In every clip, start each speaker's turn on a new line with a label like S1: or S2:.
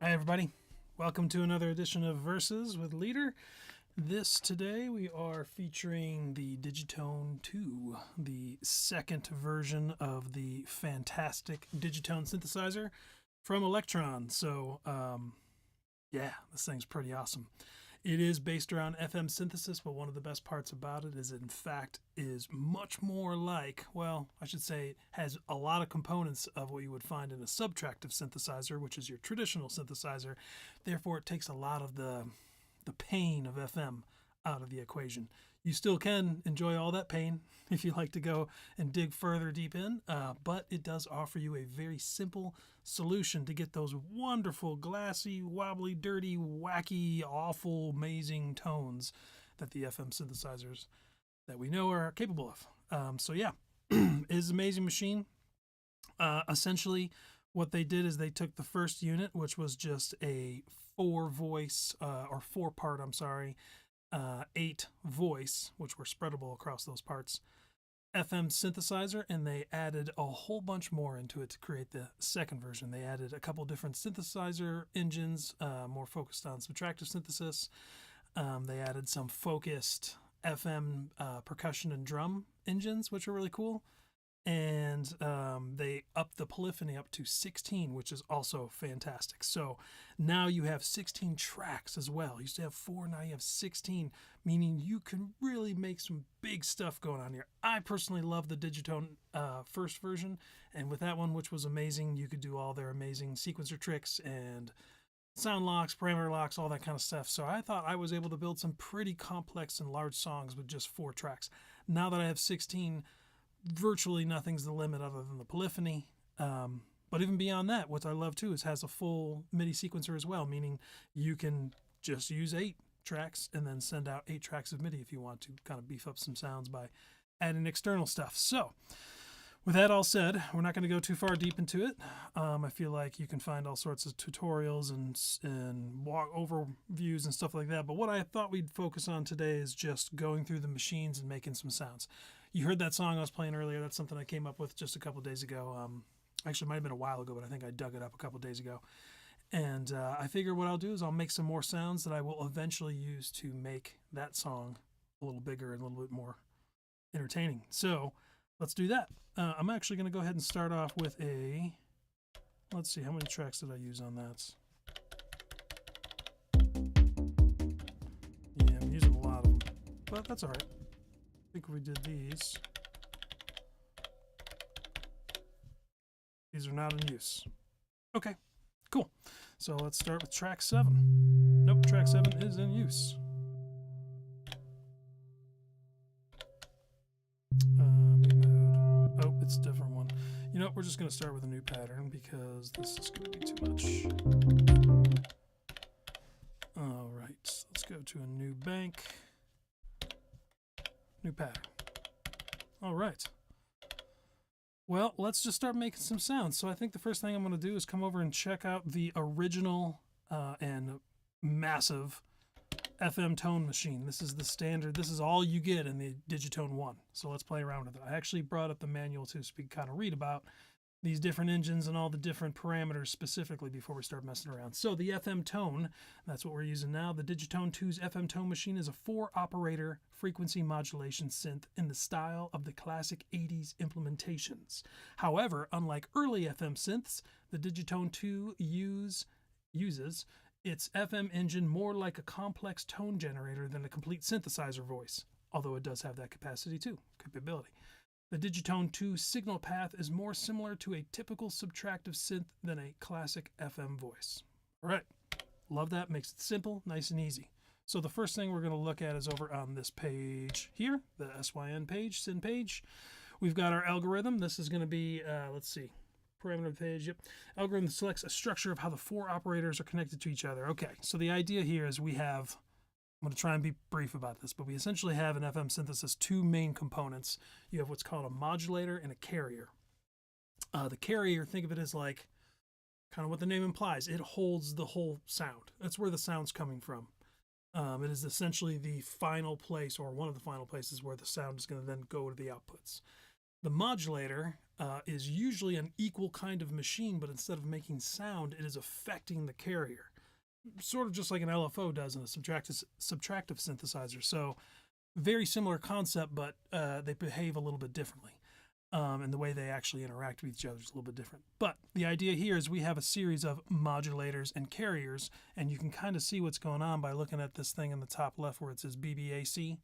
S1: Hi everybody, welcome to another edition of Verses with Leader. Today we are featuring the Digitone II, the second version of the fantastic Digitone synthesizer from Elektron. So yeah, this thing's pretty awesome. It is based around FM synthesis, but one of the best parts about it is it in fact is much more like, well, I should say, has a lot of components of what you would find in a subtractive synthesizer, which is your traditional synthesizer. Therefore, it takes a lot of the pain of FM out of the equation. You still can enjoy all that pain if you like to go and dig further deep in, but it does offer you a very simple solution to get those wonderful, glassy, wobbly, dirty, wacky, awful, amazing tones that the FM synthesizers that we know are capable of. So yeah, it is an amazing machine. Essentially, what they did is they took the first unit, which was just a four-part, 8-voice, which were spreadable across those parts, FM synthesizer, and they added a whole bunch more into it to create the second version. They added a couple different synthesizer engines, more focused on subtractive synthesis. They added some focused FM percussion and drum engines, which are really cool. And they upped the polyphony up to 16, which is also fantastic. So now you have 16 tracks as well. You used to have 4, now you have 16, meaning you can really make some big stuff going on here. I personally love the Digitone first version, and with that one, which was amazing, you could do all their amazing sequencer tricks and sound locks, parameter locks, all that kind of stuff. So I thought I was able to build some pretty complex and large songs with just 4 tracks. Now that I have 16, virtually nothing's the limit other than the polyphony. But even beyond that, what I love too is has a full MIDI sequencer as well, meaning you can just use 8 tracks and then send out 8 tracks of MIDI if you want to kind of beef up some sounds by adding external stuff. So with that all said, we're not going to go too far deep into it. I feel like you can find all sorts of tutorials and walk overviews and stuff like that. But what I thought we'd focus on today is just going through the machines and making some sounds. You heard that song I was playing earlier. That's something I came up with just a couple days ago. Actually, it might have been a while ago, but I think I dug it up a couple days ago. And I figure what I'll do is I'll make some more sounds that I will eventually use to make that song a little bigger and a little bit more entertaining. So let's do that. I'm actually going to go ahead and start off with a, let's see, how many tracks did I use on that? Yeah, I'm using a lot of them, but that's all right. I think we did these. These are not in use. Okay, cool. So let's start with track 7. Nope, track 7 is in use. Mute mode. Oh, it's a different one. You know what, we're just going to start with a new pattern because this is going to be too much. All right, let's go to a new bank. New pattern. All right. Well, let's just start making some sounds. So I think the first thing I'm going to do is come over and check out the original and massive FM tone machine. This is the standard. This is all you get in the Digitone 1. So let's play around with it. I actually brought up the manual too so we can kind of read about these different engines and all the different parameters specifically before we start messing around. So the FM tone, that's what we're using now. The Digitone 2's FM tone machine is a 4-operator frequency modulation synth in the style of the classic 80s implementations. However, unlike early FM synths, the Digitone 2 uses its FM engine more like a complex tone generator than a complete synthesizer voice, although it does have that capacity too, capability. The Digitone 2 signal path is more similar to a typical subtractive synth than a classic FM voice. All right, love that, makes it simple, nice and easy. So the first thing we're going to look at is over on this page here, the SYN page, SYN page. We've got our algorithm. This is going to be, let's see, parameter page, yep. Algorithm selects a structure of how the 4 operators are connected to each other. Okay, so the idea here is we have, I'm going to try and be brief about this, but we essentially have in FM synthesis 2 main components. You have what's called a modulator and a carrier. The carrier, think of it as like kind of what the name implies. It holds the whole sound. That's where the sound's coming from. It is essentially the final place, or one of the final places, where the sound is going to then go to the outputs. The modulator is usually an equal kind of machine, but instead of making sound, it is affecting the carrier. Sort of just like an LFO does in a subtractive synthesizer. So very similar concept, but they behave a little bit differently. And the way they actually interact with each other is a little bit different. But the idea here is we have a series of modulators and carriers, and you can kind of see what's going on by looking at this thing in the top left where it says BBAC.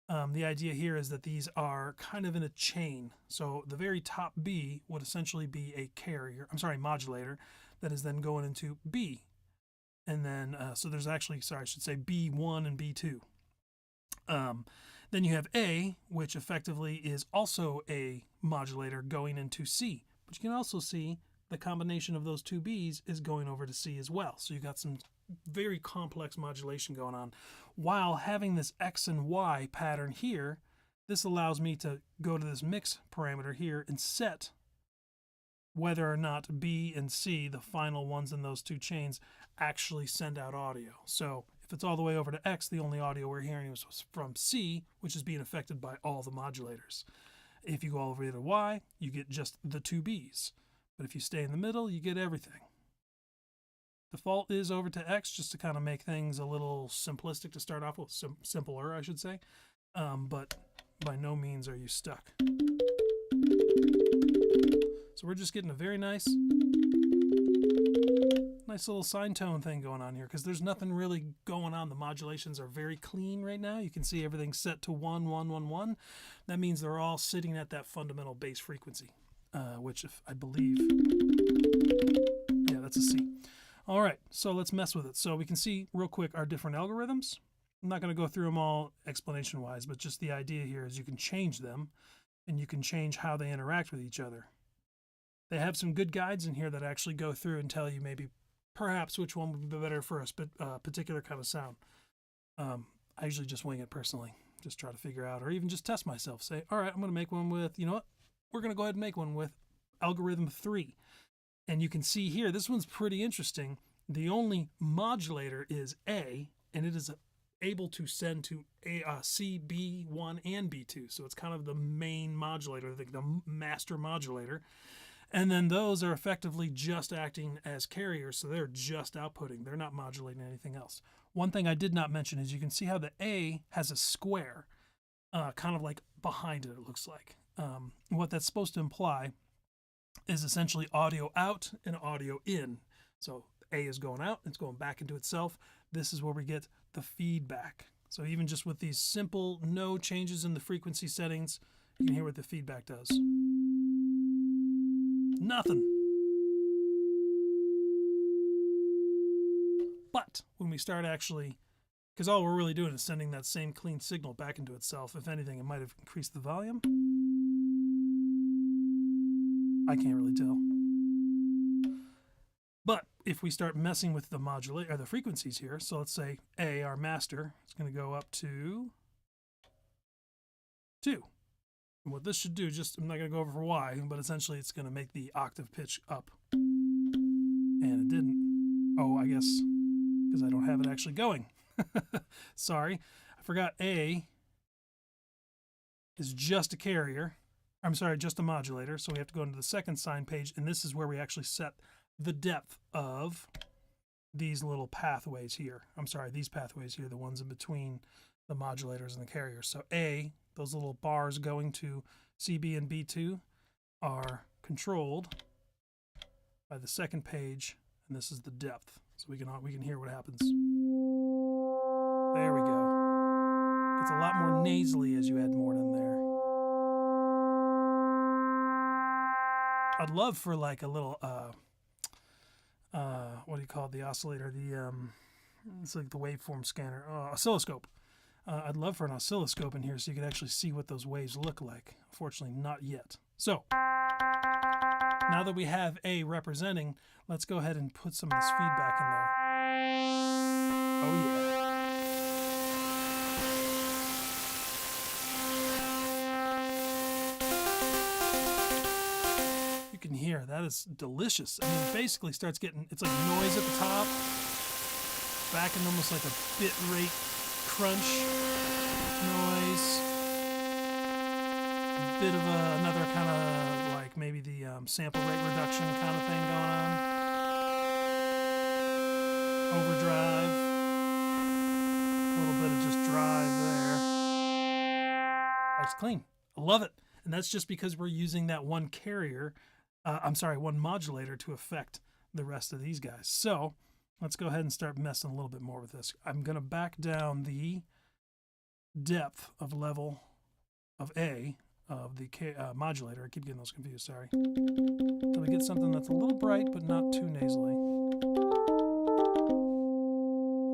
S1: The idea here is that these are kind of in a chain. So the very top B would essentially be a carrier, modulator, that is then going into B. And then, so there's actually, I should say B1 and B2. Then you have A, which effectively is also a modulator going into C. But you can also see the combination of those 2 Bs is going over to C as well. So you've got some very complex modulation going on. While having this X and Y pattern here, this allows me to go to this mix parameter here and set whether or not B and C, the final ones in those 2 chains, actually send out audio. So if it's all the way over to X, the only audio we're hearing is from C, which is being affected by all the modulators. If you go all the way to Y, you get just the 2 Bs. But if you stay in the middle, you get everything. Default is over to X, just to kind of make things a little simplistic to start off with, simpler, I should say. But by no means are you stuck. So we're just getting a very nice little sine tone thing going on here, because there's nothing really going on. The modulations are very clean right now. You can see everything's set to 1, 1, 1, 1. That means they're all sitting at that fundamental bass frequency, which if I believe, yeah, that's a C. All right, so let's mess with it. So we can see real quick our different algorithms. I'm not going to go through them all explanation-wise, but just the idea here is you can change them, and you can change how they interact with each other. They have some good guides in here that actually go through and tell you maybe perhaps which one would be better for a particular kind of sound. I usually just wing it personally, just try to figure out, or even just test myself. Say, all right, I'm going to make one with, you know what? We're going to go ahead and make one with algorithm 3. And you can see here, this one's pretty interesting. The only modulator is A, and it is able to send to C, B1, and B2. So it's kind of the main modulator, the master modulator. And then those are effectively just acting as carriers, so they're just outputting. They're not modulating anything else. One thing I did not mention is you can see how the A has a square, kind of like behind it, it looks like. What that's supposed to imply is essentially audio out and audio in. So A is going out, it's going back into itself. This is where we get the feedback. So even just with these simple, no changes in the frequency settings, you can hear what the feedback does. Nothing. But when we start actually, because all we're really doing is sending that same clean signal back into itself. If anything, it might have increased the volume. I can't really tell. But if we start messing with the modulator or the frequencies here, so let's say A, our master, is going to go up to 2. And what this should do, just I'm not going to go over for why, but essentially it's going to make the octave pitch up. And it didn't. Oh, I guess because I don't have it actually going. Sorry, I forgot A is just a carrier. I'm sorry, just a modulator. So we have to go into the second sine page, and this is where we actually set the depth of these little pathways here. I'm sorry, these pathways here, the ones in between the modulators and the carriers. So A, those little bars going to CB and B2 are controlled by the second page, and this is the depth. So we can hear what happens. There we go. It's a lot more nasally as you add more in there. I'd love for like a little what do you call it? The oscillator? It's like the waveform scanner, oscilloscope. I'd love for an oscilloscope in here so you could actually see what those waves look like. Unfortunately, not yet. So now that we have A representing, let's go ahead and put some of this feedback in there. Oh yeah. You can hear that is delicious. I mean, it basically starts getting, it's like noise at the top, back in almost like a bit rate crunch noise. A bit of another kind of like maybe the sample rate reduction kind of thing going on. Overdrive. A little bit of just drive there. That's clean. I love it. And that's just because we're using that one carrier, one modulator to affect the rest of these guys. So let's go ahead and start messing a little bit more with this. I'm going to back down the depth of level of A of the modulator. I keep getting those confused, sorry. So we get something that's a little bright but not too nasally.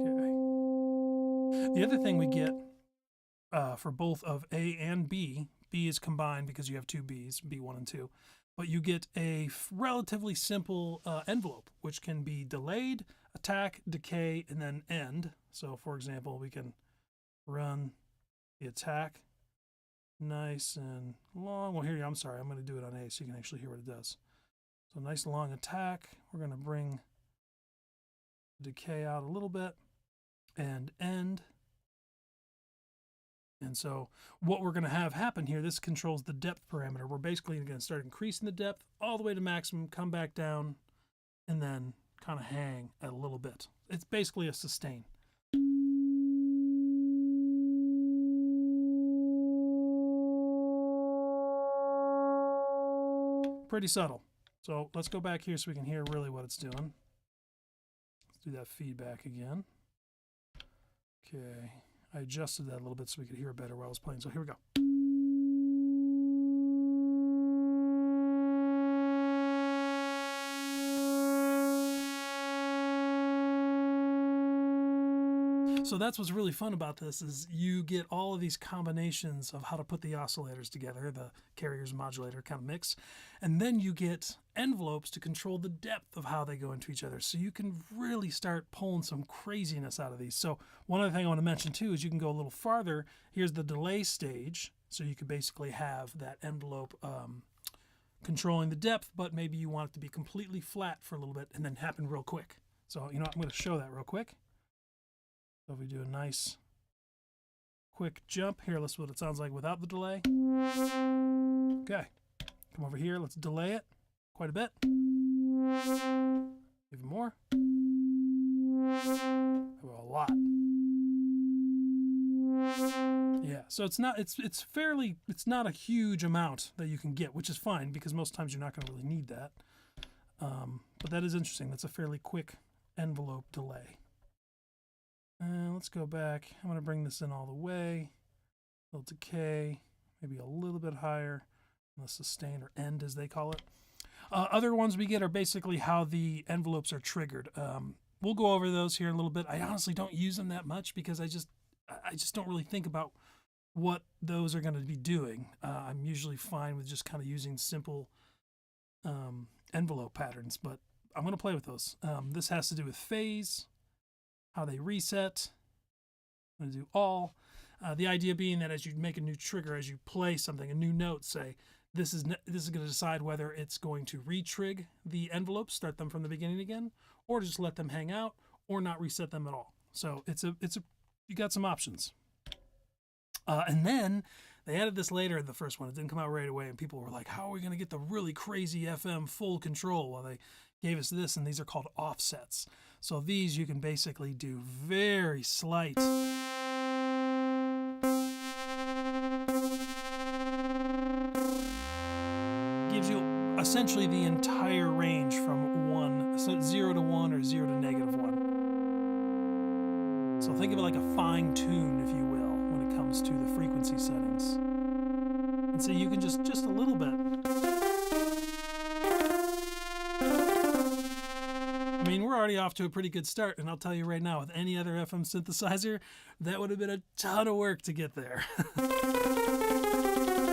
S1: Okay. The other thing we get for both of A and B, B is combined because you have two Bs, B1 and 2, but you get a relatively simple envelope, which can be delayed, attack, decay, and then end. So for example, we can run the attack nice and long. Well, here, I'm sorry, I'm going to do it on A so you can actually hear what it does. So nice long attack. We're going to bring decay out a little bit and end. And so what we're going to have happen here, this controls the depth parameter. We're basically going to start increasing the depth all the way to maximum, come back down, and then kind of hang a little bit. It's basically a sustain. Pretty subtle. So let's go back here so we can hear really what it's doing. Let's do that feedback again. Okay. I adjusted that a little bit so we could hear it better while I was playing. So here we go. So that's what's really fun about this is you get all of these combinations of how to put the oscillators together, the carriers modulator kind of mix, and then you get envelopes to control the depth of how they go into each other. So you can really start pulling some craziness out of these. So one other thing I want to mention too is you can go a little farther. Here's the delay stage. So you could basically have that envelope controlling the depth, but maybe you want it to be completely flat for a little bit and then happen real quick. So, you know, I'm going to show that real quick. So if we do a nice quick jump here, let's see what it sounds like without the delay. Okay, come over here, let's delay it quite a bit. Even more. A lot. Yeah, so it's not a huge amount that you can get, which is fine because most times you're not going to really need that. But that is interesting. That's a fairly quick envelope delay. Let's go back. I'm going to bring this in all the way. A little decay, maybe a little bit higher, the sustain or end as they call it. Other ones we get are basically how the envelopes are triggered. We'll go over those here in a little bit. I honestly don't use them that much because I just don't really think about what those are going to be doing. I'm usually fine with just kind of using simple envelope patterns, but I'm going to play with those. This has to do with phase, how they reset. I'm going to do all. The idea being that as you make a new trigger, as you play something, a new note, say, this is going to decide whether it's going to re-trig the envelopes, start them from the beginning again, or just let them hang out, or not reset them at all. So you got some options. And then they added this later in the first one. It didn't come out right away, and people were like, how are we going to get the really crazy FM full control? Well, they gave us this, and these are called offsets. So these you can basically do very slight. Gives you essentially the entire range from 1, so 0 to 1 or 0 to -1. So think of it like a fine tune, if you will, when it comes to the frequency settings. And so you can just a little bit. I mean, we're already off to a pretty good start, and I'll tell you right now, with any other FM synthesizer, that would have been a ton of work to get there.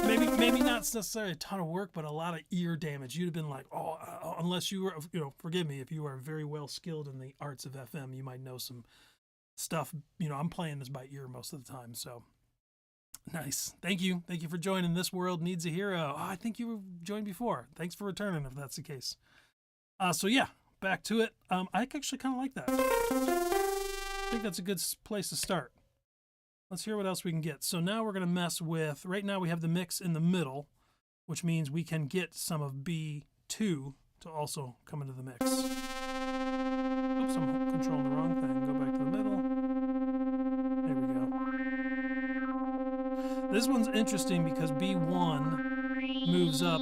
S1: Maybe not necessarily a ton of work, but a lot of ear damage. You'd have been like, unless you were, forgive me, if you are very well skilled in the arts of FM, you might know some stuff. I'm playing this by ear most of the time, so nice. Thank you for joining. This world needs a hero. I think you joined before. Thanks for returning, if that's the case. So yeah, back to it. I actually kind of like that. I think that's a good place to start. Let's hear what else we can get. So now we're going to mess with, right now we have the mix in the middle, which means we can get some of B2 to also come into the mix. Oops, I'm controlling the wrong thing. Go back to the middle. There we go. This one's interesting because B1 moves up.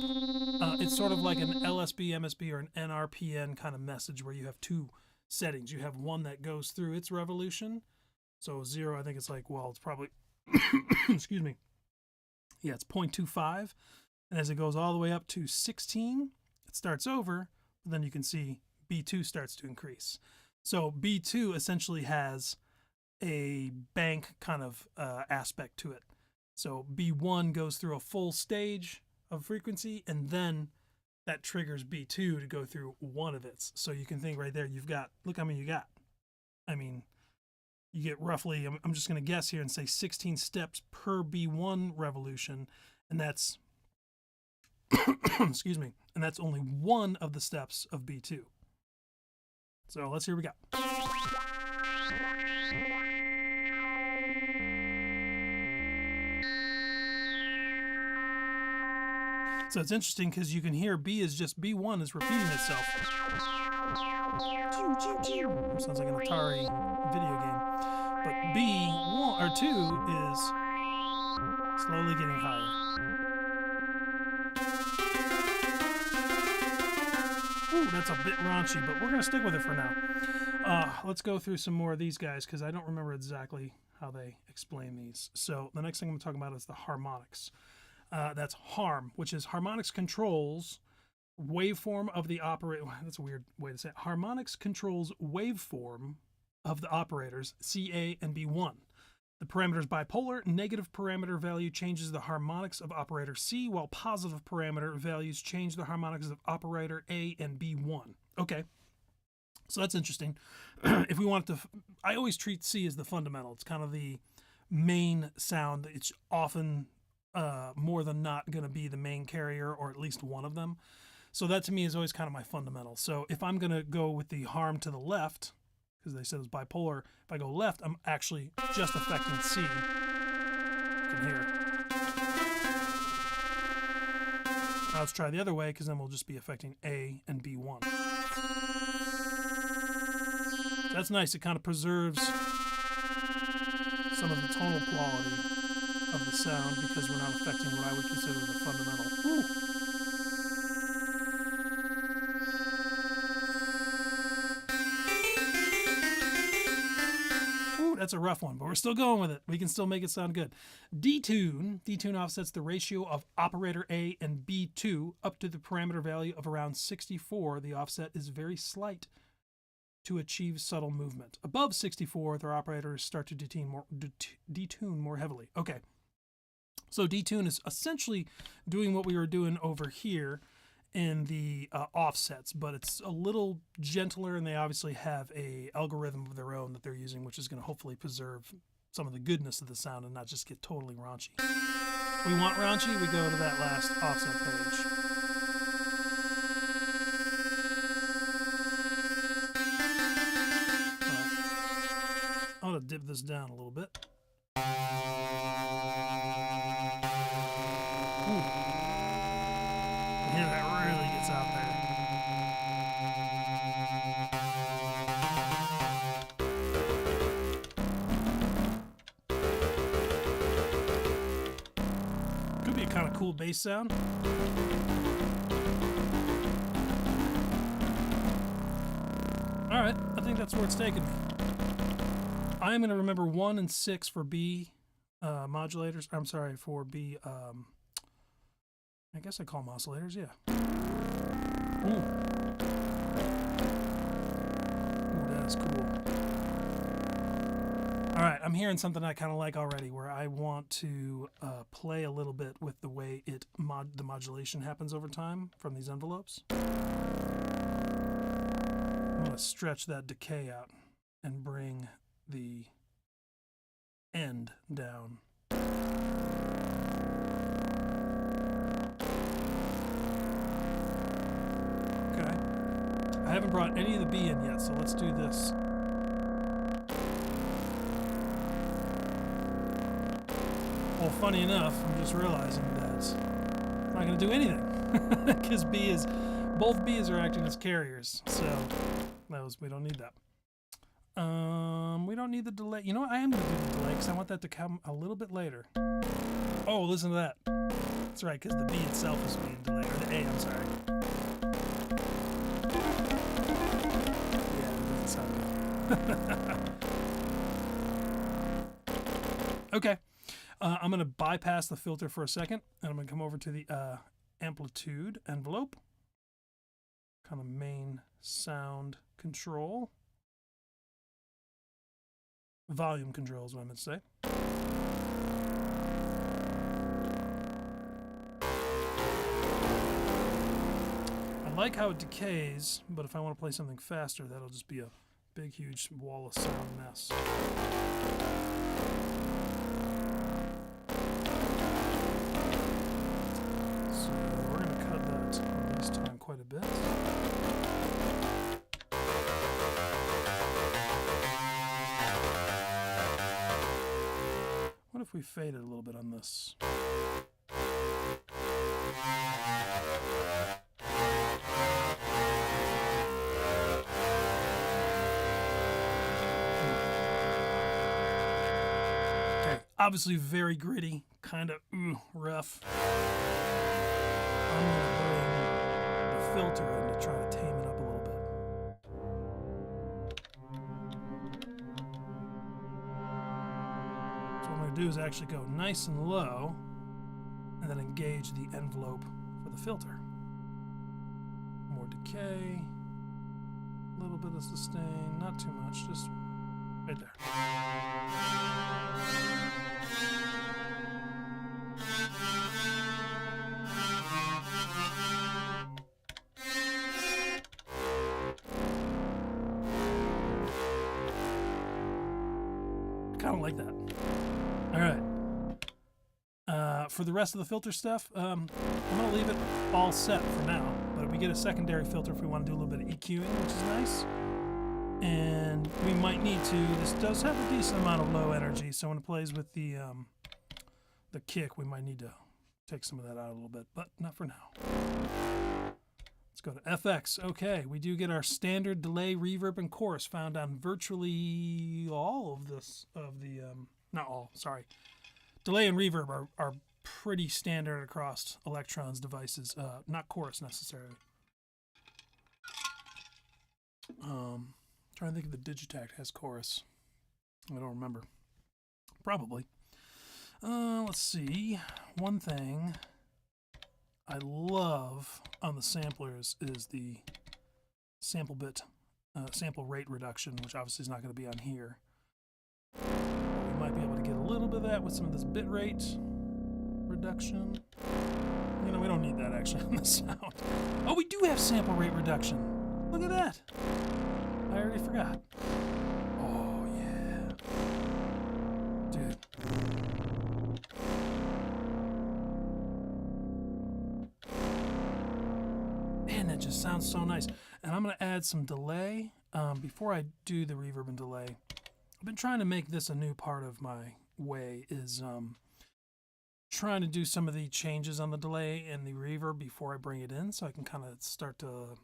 S1: It's sort of like an LSB, MSB, or an NRPN kind of message where you have two settings. You have one that goes through its revolution. So 0, I think it's like, well, it's probably, excuse me. Yeah, it's 0.25. And as it goes all the way up to 16, it starts over. Then you can see B2 starts to increase. So B2 essentially has a bank kind of aspect to it. So B1 goes through a full stage of frequency, and then that triggers B2 to go through one of its. So you can think right there, you've got, look how many you got. I mean, you get roughly, I'm just going to guess here and say 16 steps per B1 revolution, and that's, excuse me, and that's only one of the steps of B2. So let's hear what we got. So it's interesting because you can hear B1 is repeating itself. Sounds like an Atari video game. But B1 or 2 is slowly getting higher. Ooh, that's a bit raunchy, but we're going to stick with it for now. Let's go through some more of these guys because I don't remember exactly how they explain these. So the next thing I'm going to talk about is the harmonics. That's harm, which is harmonics controls waveform of the operator. That's a weird way to say it. Harmonics controls waveform of the operators CA and B1. The parameter is bipolar. Negative parameter value changes the harmonics of operator C, while positive parameter values change the harmonics of operator A and B1. Okay, so that's interesting. If we want to, I always treat C as the fundamental. It's kind of the main sound. It's often more than not going to be the main carrier, or at least one of them. So that to me is always kind of my fundamental. So if I'm going to go with the harm to the left, because they said it was bipolar, if I go left, I'm actually just affecting C. You can hear. Now let's try the other way, because then we'll just be affecting A and B1. That's nice. It kind of preserves some of the tonal quality of the sound because we're not affecting what I would consider the fundamental. Ooh, that's a rough one, but we're still going with it. We can still make it sound good. Detune offsets the ratio of operator A and B2 up to the parameter value of around 64. The offset is very slight to achieve subtle movement. Above 64, the operators start to detune more heavily. Okay, so detune is essentially doing what we were doing over here in the offsets, but it's a little gentler, and they obviously have a algorithm of their own that they're using, which is going to hopefully preserve some of the goodness of the sound and not just get totally raunchy. We want raunchy, we go to that last offset page. I'm going to dip this down a little bit. Ooh. Yeah, that really gets out there. Could be a kind of cool bass sound. Alright, I think that's where it's taking me. I am going to remember 1 and 6 for B modulators. I'm sorry, for B, I guess I call them oscillators, yeah. Ooh. Ooh, that's cool. All right, I'm hearing something I kind of like already, where I want to play a little bit with the way the modulation happens over time from these envelopes. I'm going to stretch that decay out and bring the end down. Okay. I haven't brought any of the B in yet, so let's do this. Well, funny enough, I'm just realizing that I'm not going to do anything because both B's are acting as carriers, so we don't need that. We don't need the delay. You know what? I am going to do the delay because I want that to come a little bit later. Oh, listen to that. That's right, because the B itself is being delayed. Or the A, I'm sorry. Yeah, it doesn't sound good. Okay. I'm going to bypass the filter for a second, and I'm going to come over to the amplitude envelope. Kind of main sound control. Volume control is what I meant to say. I like how it decays, but if I want to play something faster, that'll just be a big, huge wall of sound mess. So we're going to cut that release time quite a bit. What if we faded a little bit on this? Okay, obviously very gritty, kind of rough. I'm going to bring the filter in to try to tame it up a little bit. Do is actually go nice and low and then engage the envelope for the filter. More decay, a little bit of sustain, not too much, just right there. Kind of like that. All right. For the rest of the filter stuff, I'm going to leave it all set for now, but we get a secondary filter if we want to do a little bit of EQing, which is nice. And we might need to, this does have a decent amount of low energy, so when it plays with the kick, we might need to take some of that out a little bit, but not for now. Let's go to FX. Okay, we do get our standard delay, reverb, and chorus found on virtually all of this, not all, sorry. Delay and reverb are pretty standard across Elektron's devices, not chorus necessarily. Trying to think if the Digitone has chorus. I don't remember. Probably. Let's see. One thing I love on the samplers is the sample rate reduction, which obviously is not going to be on here. We might be able to get a little bit of that with some of this bit rate reduction. You know, we don't need that actually on the sound. Oh, we do have sample rate reduction. Look at that. I already forgot. Oh, yeah. Dude. Man, that just sounds so nice. And I'm going to add some delay. Before I do the reverb and delay, I've been trying to make this a new part of my way, is trying to do some of the changes on the delay and the reverb before I bring it in, so I can kind of start to,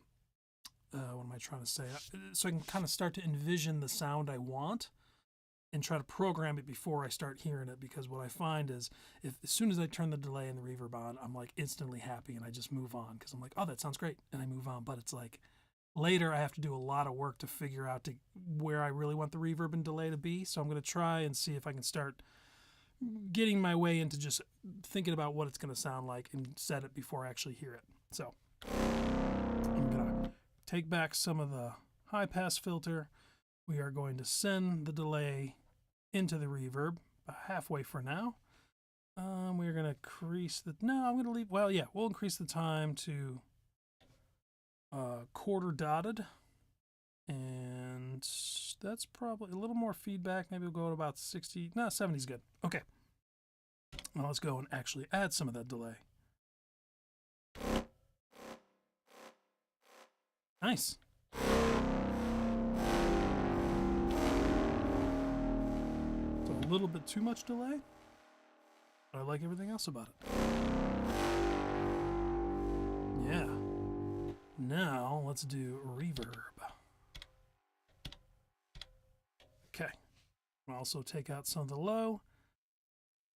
S1: what am I trying to say? So I can kind of start to envision the sound I want and try to program it before I start hearing it, because what I find is as soon as I turn the delay and the reverb on, I'm like instantly happy and I just move on because I'm like, oh, that sounds great, and I move on. But it's like later I have to do a lot of work to figure out where I really want the reverb and delay to be. So I'm going to try and see if I can start getting my way into just thinking about what it's going to sound like and set it before I actually hear it. So I'm going to take back some of the high pass filter. We are going to send the delay into the reverb about halfway for now. We're going to increase the, no, I'm going to leave, well, yeah, we'll increase the time to quarter dotted. And that's probably a little more feedback. Maybe we'll go to about 60. No, 70 is good. Okay. Now let's go and actually add some of that delay. Nice. So a little bit too much delay, but I like everything else about it. Yeah. Now let's do reverb. Okay. I'll also take out some of the low.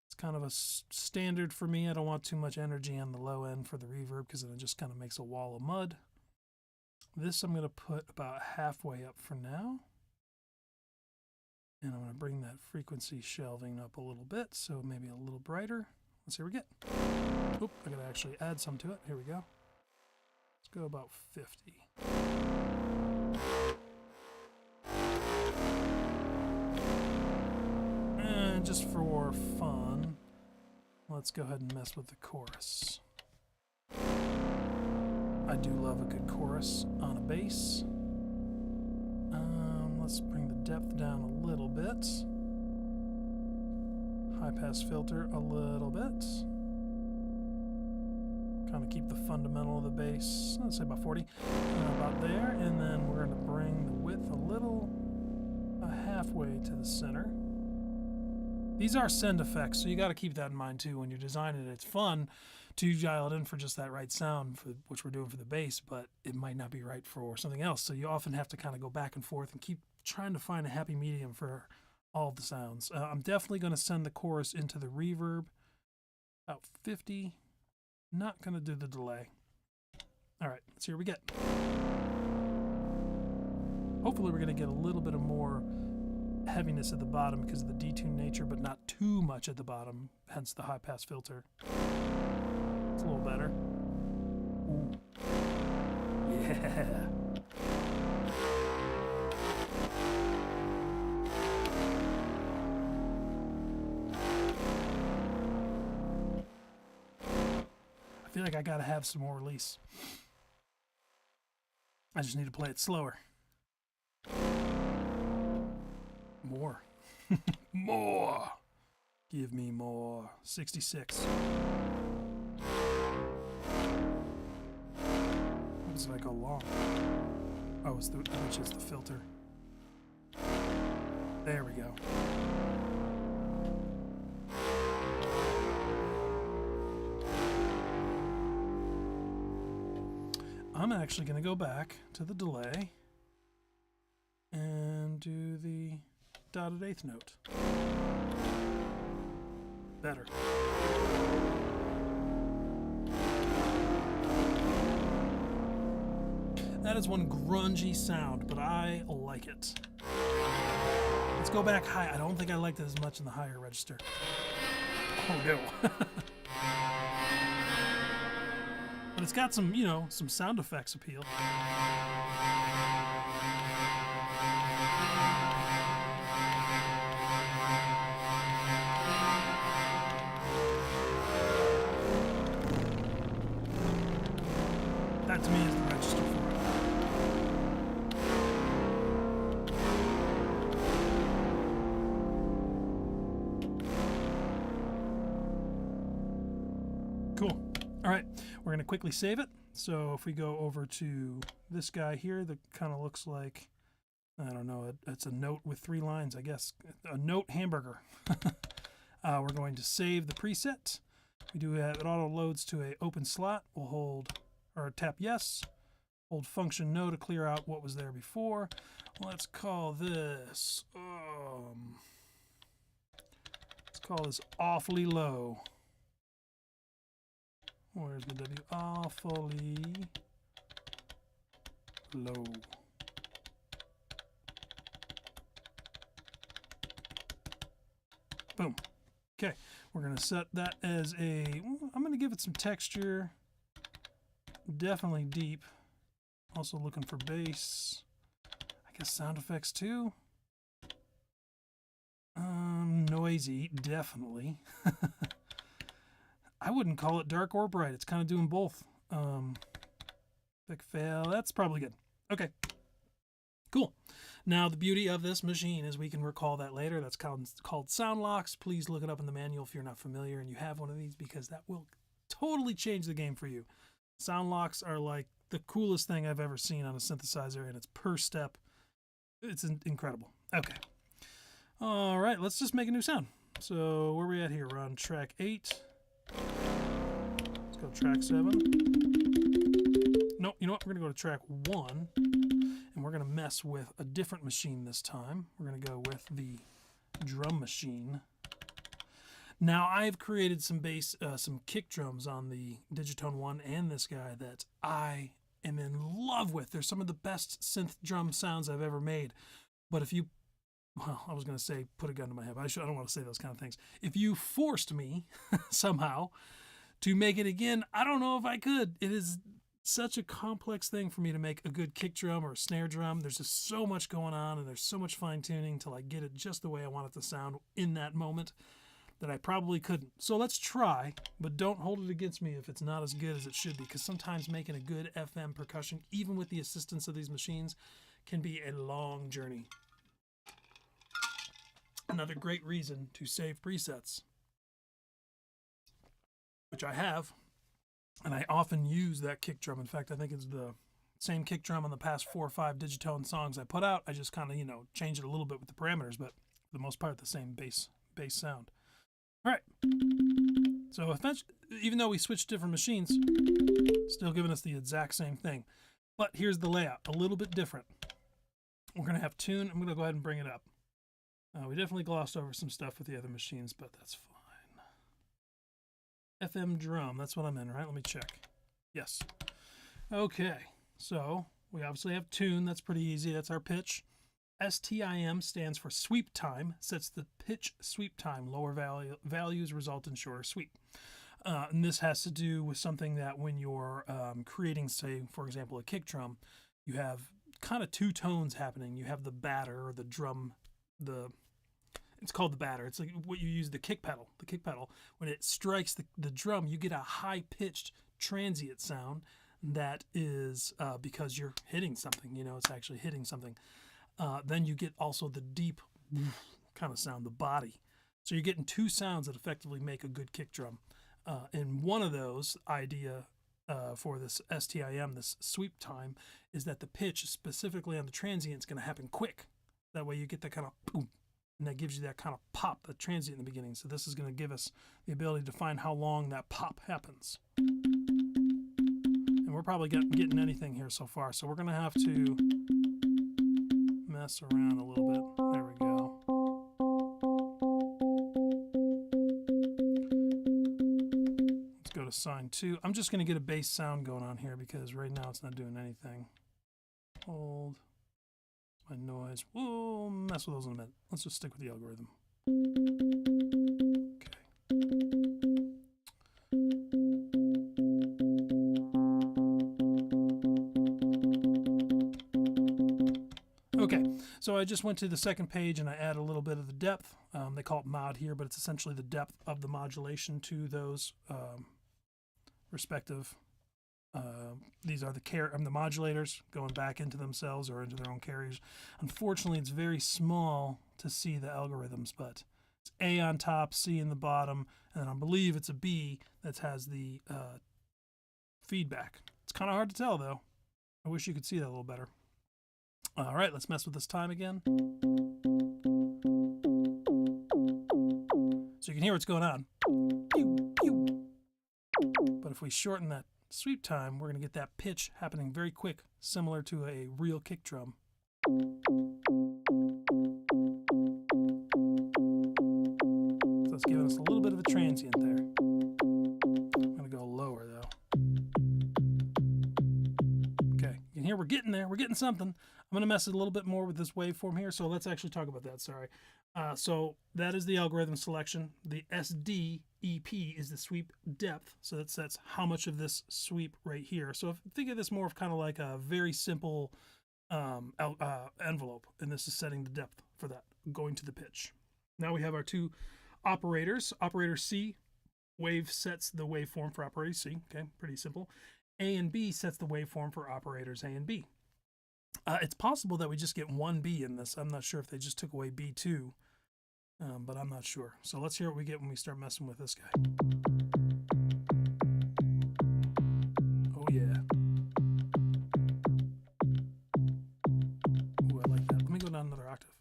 S1: It's kind of a standard for me. I don't want too much energy on the low end for the reverb because then it just kind of makes a wall of mud. This I'm going to put about halfway up for now. And I'm going to bring that frequency shelving up a little bit, so maybe a little brighter. Let's see what we get. Oop, I got to actually add some to it. Here we go. Let's go about 50. And just for fun, let's go ahead and mess with the chorus. I do love a good chorus on a bass. Let's bring the depth down a little bit. High pass filter a little bit. Kind of keep the fundamental of the bass, let's say about 40, about there. And then we're going to bring the width a little halfway to the center. These are send effects, so you got to keep that in mind too when you're designing it. It's fun to dial it in for just that right sound, which we're doing for the bass, but it might not be right for something else. So you often have to kind of go back and forth and keep trying to find a happy medium for all of the sounds. I'm definitely going to send the chorus into the reverb, about 50. Not going to do the delay. All right, let's see what we get. Hopefully we're going to get a little bit of more heaviness at the bottom because of the detuned nature, but not too much at the bottom, hence the high pass filter. It's a little better. Ooh. Yeah. I feel like I gotta have some more release. I just need to play it slower. More. More. Give me more. 66. What does that go long? Oh, it's which is the filter. There we go. I'm actually going to go back to the delay and do the dotted eighth note. Better. That is one grungy sound, but I like it. Let's go back high. I don't think I liked it as much in the higher register. Oh no. But it's got some, you know, some sound effects appeal. That to me is the register for it. Cool. All right, we're going to quickly save it. So if we go over to this guy here that kind of looks like, I don't know, it's a note with 3 lines, I guess. A note hamburger. We're going to save the preset. We do have, it auto loads to a open slot. We'll hold, or tap yes. Hold function no to clear out what was there before. Let's call this, awfully low. Where's the W? Awfully low. Boom. Okay, we're going to set that as a, I'm going to give it some texture. Definitely deep. Also looking for bass. I guess sound effects too. Noisy, definitely. I wouldn't call it dark or bright. It's kind of doing both. Big fail. That's probably good. Okay. Cool. Now, the beauty of this machine is we can recall that later. That's called sound locks. Please look it up in the manual if you're not familiar and you have one of these, because that will totally change the game for you. Sound locks are like the coolest thing I've ever seen on a synthesizer, and it's per step. It's incredible. Okay. All right, let's just make a new sound. So where are we at here? We're on track 8. Let's go track 7. No, you know what? We're going to go to track 1, and we're going to mess with a different machine this time. We're going to go with the drum machine. Now, I've created some bass, some kick drums on the Digitone 1 and this guy that I am in love with. They're some of the best synth drum sounds I've ever made. But if you, well, I was going to say put a gun to my head. I don't want to say those kind of things. If you forced me somehow to make it again, I don't know if I could. It is such a complex thing for me to make a good kick drum or a snare drum. There's just so much going on, and there's so much fine tuning to like get it just the way I want it to sound in that moment that I probably couldn't. So let's try, but don't hold it against me if it's not as good as it should be, because sometimes making a good FM percussion, even with the assistance of these machines, can be a long journey. Another great reason to save presets, which I have, and I often use that kick drum. In fact, I think it's the same kick drum on the past 4 or 5 Digitone songs I put out. I just kind of, you know, change it a little bit with the parameters, but for the most part, the same bass sound. All right. So eventually, even though we switched different machines, still giving us the exact same thing. But here's the layout, a little bit different. We're going to have tune. I'm going to go ahead and bring it up. We definitely glossed over some stuff with the other machines, but that's fine. FM drum, that's what I'm in, right? Let me check. Yes. Okay, so we obviously have tune. That's pretty easy. That's our pitch. STIM stands for sweep time, sets the pitch sweep time. Lower values result in shorter sweep. And this has to do with something that when you're creating, say, for example, a kick drum, you have kind of 2 tones happening. You have the batter or the drum, it's called the batter. It's like what you use the kick pedal. The kick pedal, when it strikes the drum, you get a high-pitched transient sound that is because you're hitting something. You know, it's actually hitting something. Then you get also the deep kind of sound, the body. So you're getting 2 sounds that effectively make a good kick drum. And one of those idea for this STIM, this sweep time, is that the pitch, specifically on the transient, is going to happen quick. That way you get that kind of boom, and that gives you that kind of pop, the transient in the beginning. So this is going to give us the ability to find how long that pop happens. And And we're probably getting anything here so far, so we're going to have to mess around a little bit. There we go. Let's go to sine 2. I'm just going to get a bass sound going on here because right now it's not doing anything. Hold. My noise. We'll mess with those in a minute. Let's just stick with the algorithm. Okay, so I just went to the second page and I add a little bit of the depth. They call it mod here, but it's essentially the depth of the modulation to those respective. These are the modulators going back into themselves or into their own carriers. Unfortunately, it's very small to see the algorithms, but it's A on top, C in the bottom, and I believe it's a B that has the feedback. It's kind of hard to tell, though. I wish you could see that a little better. All right, let's mess with this time again. So you can hear what's going on. Pew, pew. But if we shorten that sweep time, we're going to get that pitch happening very quick, similar to a real kick drum. So it's giving us a little bit of a transient there. I'm going to go lower, though. Okay, you can hear we're getting there. We're getting something. I'm going to mess it a little bit more with this waveform here, so let's actually talk about that. Sorry. So that is the algorithm selection. The SDEP is the sweep depth, so that sets how much of this sweep right here. So think of this more of kind of like a very simple envelope, and this is setting the depth for that, going to the pitch. Now we have our two operators. Operator C, wave sets the waveform for operator C. Okay, pretty simple. A and B sets the waveform for operators A and B. It's possible that we just get one B in this. I'm not sure if they just took away B2, but I'm not sure. So let's hear what we get when we start messing with this guy. Oh yeah. Ooh, I like that. Let me go down another octave.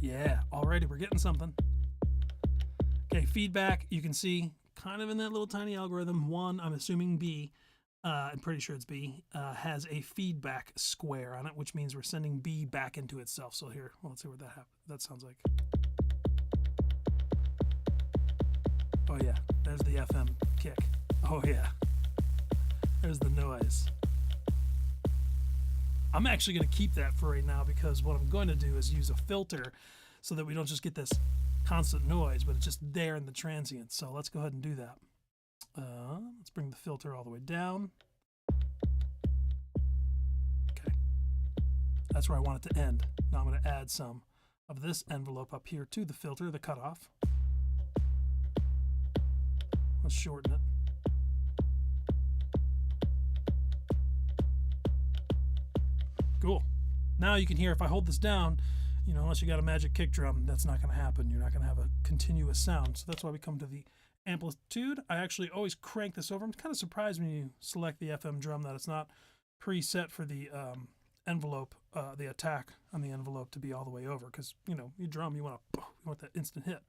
S1: Yeah, alrighty, we're getting something. Okay, feedback, you can see kind of in that little tiny algorithm, one, I'm assuming B, I'm pretty sure it's B, has a feedback square on it, which means we're sending B back into itself. So here, well, let's see what that sounds like. Oh yeah, there's the FM kick. Oh yeah, there's the noise. I'm actually going to keep that for right now because what I'm going to do is use a filter so that we don't just get this constant noise, but it's just there in the transient. So let's go ahead and do that. Let's bring the filter all the way down. Okay, that's where I want it to end. Now I'm going to add some of this envelope up here to the filter, the cutoff. Let's shorten it. Cool. Now you can hear if I hold this down, you know, unless you got a magic kick drum, that's not going to happen. You're not going to have a continuous sound. So that's why we come to the amplitude. I actually always crank this over. I'm kind of surprised when you select the FM drum that it's not preset for the envelope, the attack on the envelope to be all the way over, because you know, you drum, you want that instant hit.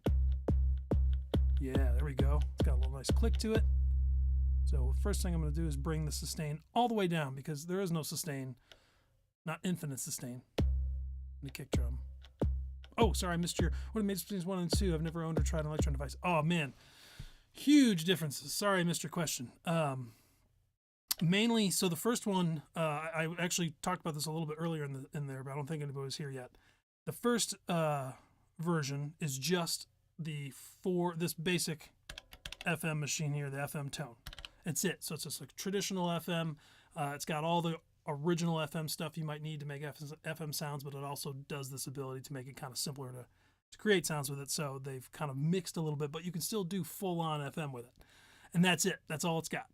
S1: Yeah, there we go. It's got a little nice click to it. So first thing I'm going to do is bring the sustain all the way down, because there is no sustain, not infinite sustain in the kick drum. Oh, sorry, I missed your, what are the between 1 and 2? I've never owned or tried an Elektron device. Oh man, huge differences. Sorry, I missed your question. Mainly, so the first one, I actually talked about this a little bit earlier in there, but I don't think anybody was here yet. The first version is just this basic FM machine here, the FM tone. It's it. So it's just like traditional FM. It's got all the original FM stuff you might need to make FM sounds, but it also does this ability to make it kind of simpler to create sounds with it. So they've kind of mixed a little bit, but you can still do full-on FM with it. And that's it. That's all it's got.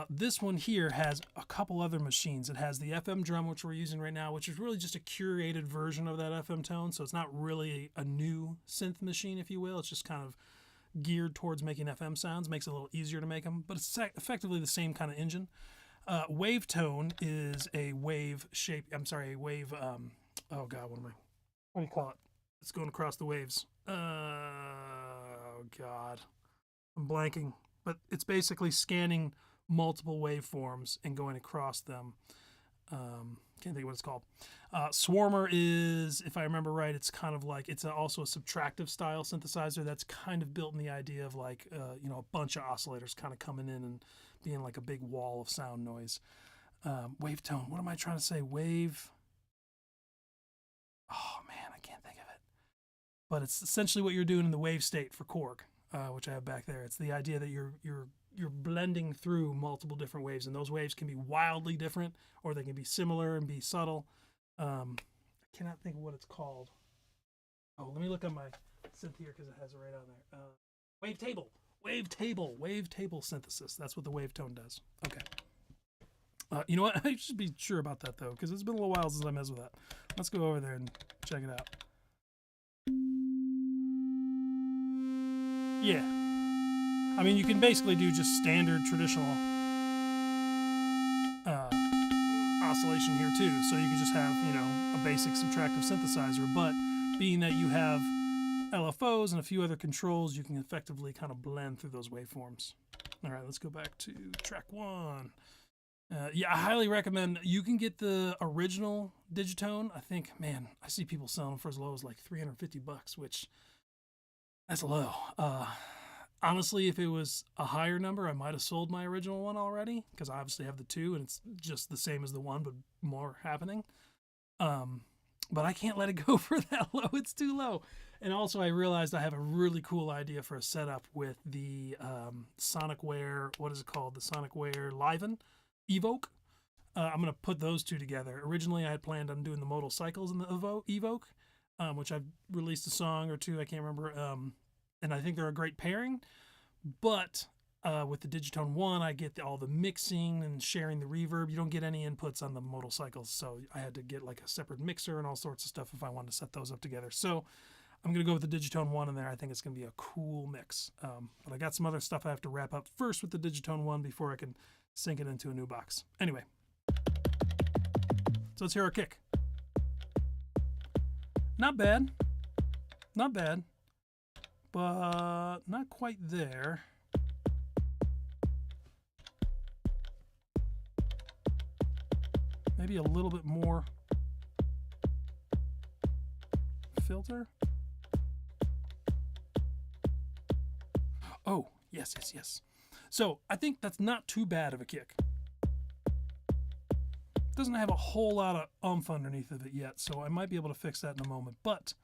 S1: This one here has a couple other machines. It has the FM drum, which we're using right now, which is really just a curated version of that FM tone. So it's not really a new synth machine, if you will. It's just kind of geared towards making FM sounds. Makes it a little easier to make them, but it's effectively the same kind of engine. Wave tone is a wave shape. I'm sorry, a wave. Oh God, what do you call it? It's going across the waves. Oh God, I'm blanking. But it's basically scanning multiple waveforms and going across them. Can't think of what it's called. Swarmer is, if I remember right, it's kind of like, it's also a subtractive style synthesizer that's kind of built in the idea of like, you know, a bunch of oscillators kind of coming in and being like a big wall of sound noise. Wavetone, what am I trying to say? Wave. Oh man, I can't think of it. But it's essentially what you're doing in the wave state for Korg, which I have back there. It's the idea that you're blending through multiple different waves, and those waves can be wildly different, or they can be similar and be subtle. I cannot think of what it's called. Oh, let me look at my synth here because it has it right on there. Wavetable synthesis. That's what the wavetone does. Okay. You know what? I should be sure about that though, because it's been a little while since I messed with that. Let's go over there and check it out. Yeah. I mean, you can basically do just standard traditional oscillation here too. So you can just have, you know, a basic subtractive synthesizer, but being that you have LFOs and a few other controls, you can effectively kind of blend through those waveforms. All right, let's go back to track 1. Yeah, I highly recommend. You can get the original Digitone. I think, man, I see people selling them for as low as like $350, which that's low. Honestly, if it was a higher number, I might have sold my original one already, because I obviously have the 2 and it's just the same as the 1, but more happening. But I can't let it go for that low. It's too low. And also I realized I have a really cool idea for a setup with the Sonicware, what is it called? The Sonicware Liven Evoke. I'm going to put those two together. Originally I had planned on doing the modal cycles in the Evoke, which I've released a song or two, I can't remember. And I think they're a great pairing. But with the Digitone 1, I get all the mixing and sharing the reverb. You don't get any inputs on the modal cycles, so I had to get like a separate mixer and all sorts of stuff if I wanted to set those up together. So I'm going to go with the Digitone 1 in there. I think it's going to be a cool mix. But I got some other stuff I have to wrap up first with the Digitone 1 before I can sync it into a new box. Anyway, so let's hear our kick. Not bad. Not bad. But not quite there. Maybe a little bit more filter. Oh, yes, yes, yes. So I think that's not too bad of a kick. Doesn't have a whole lot of oomph underneath of it yet, so I might be able to fix that in a moment. But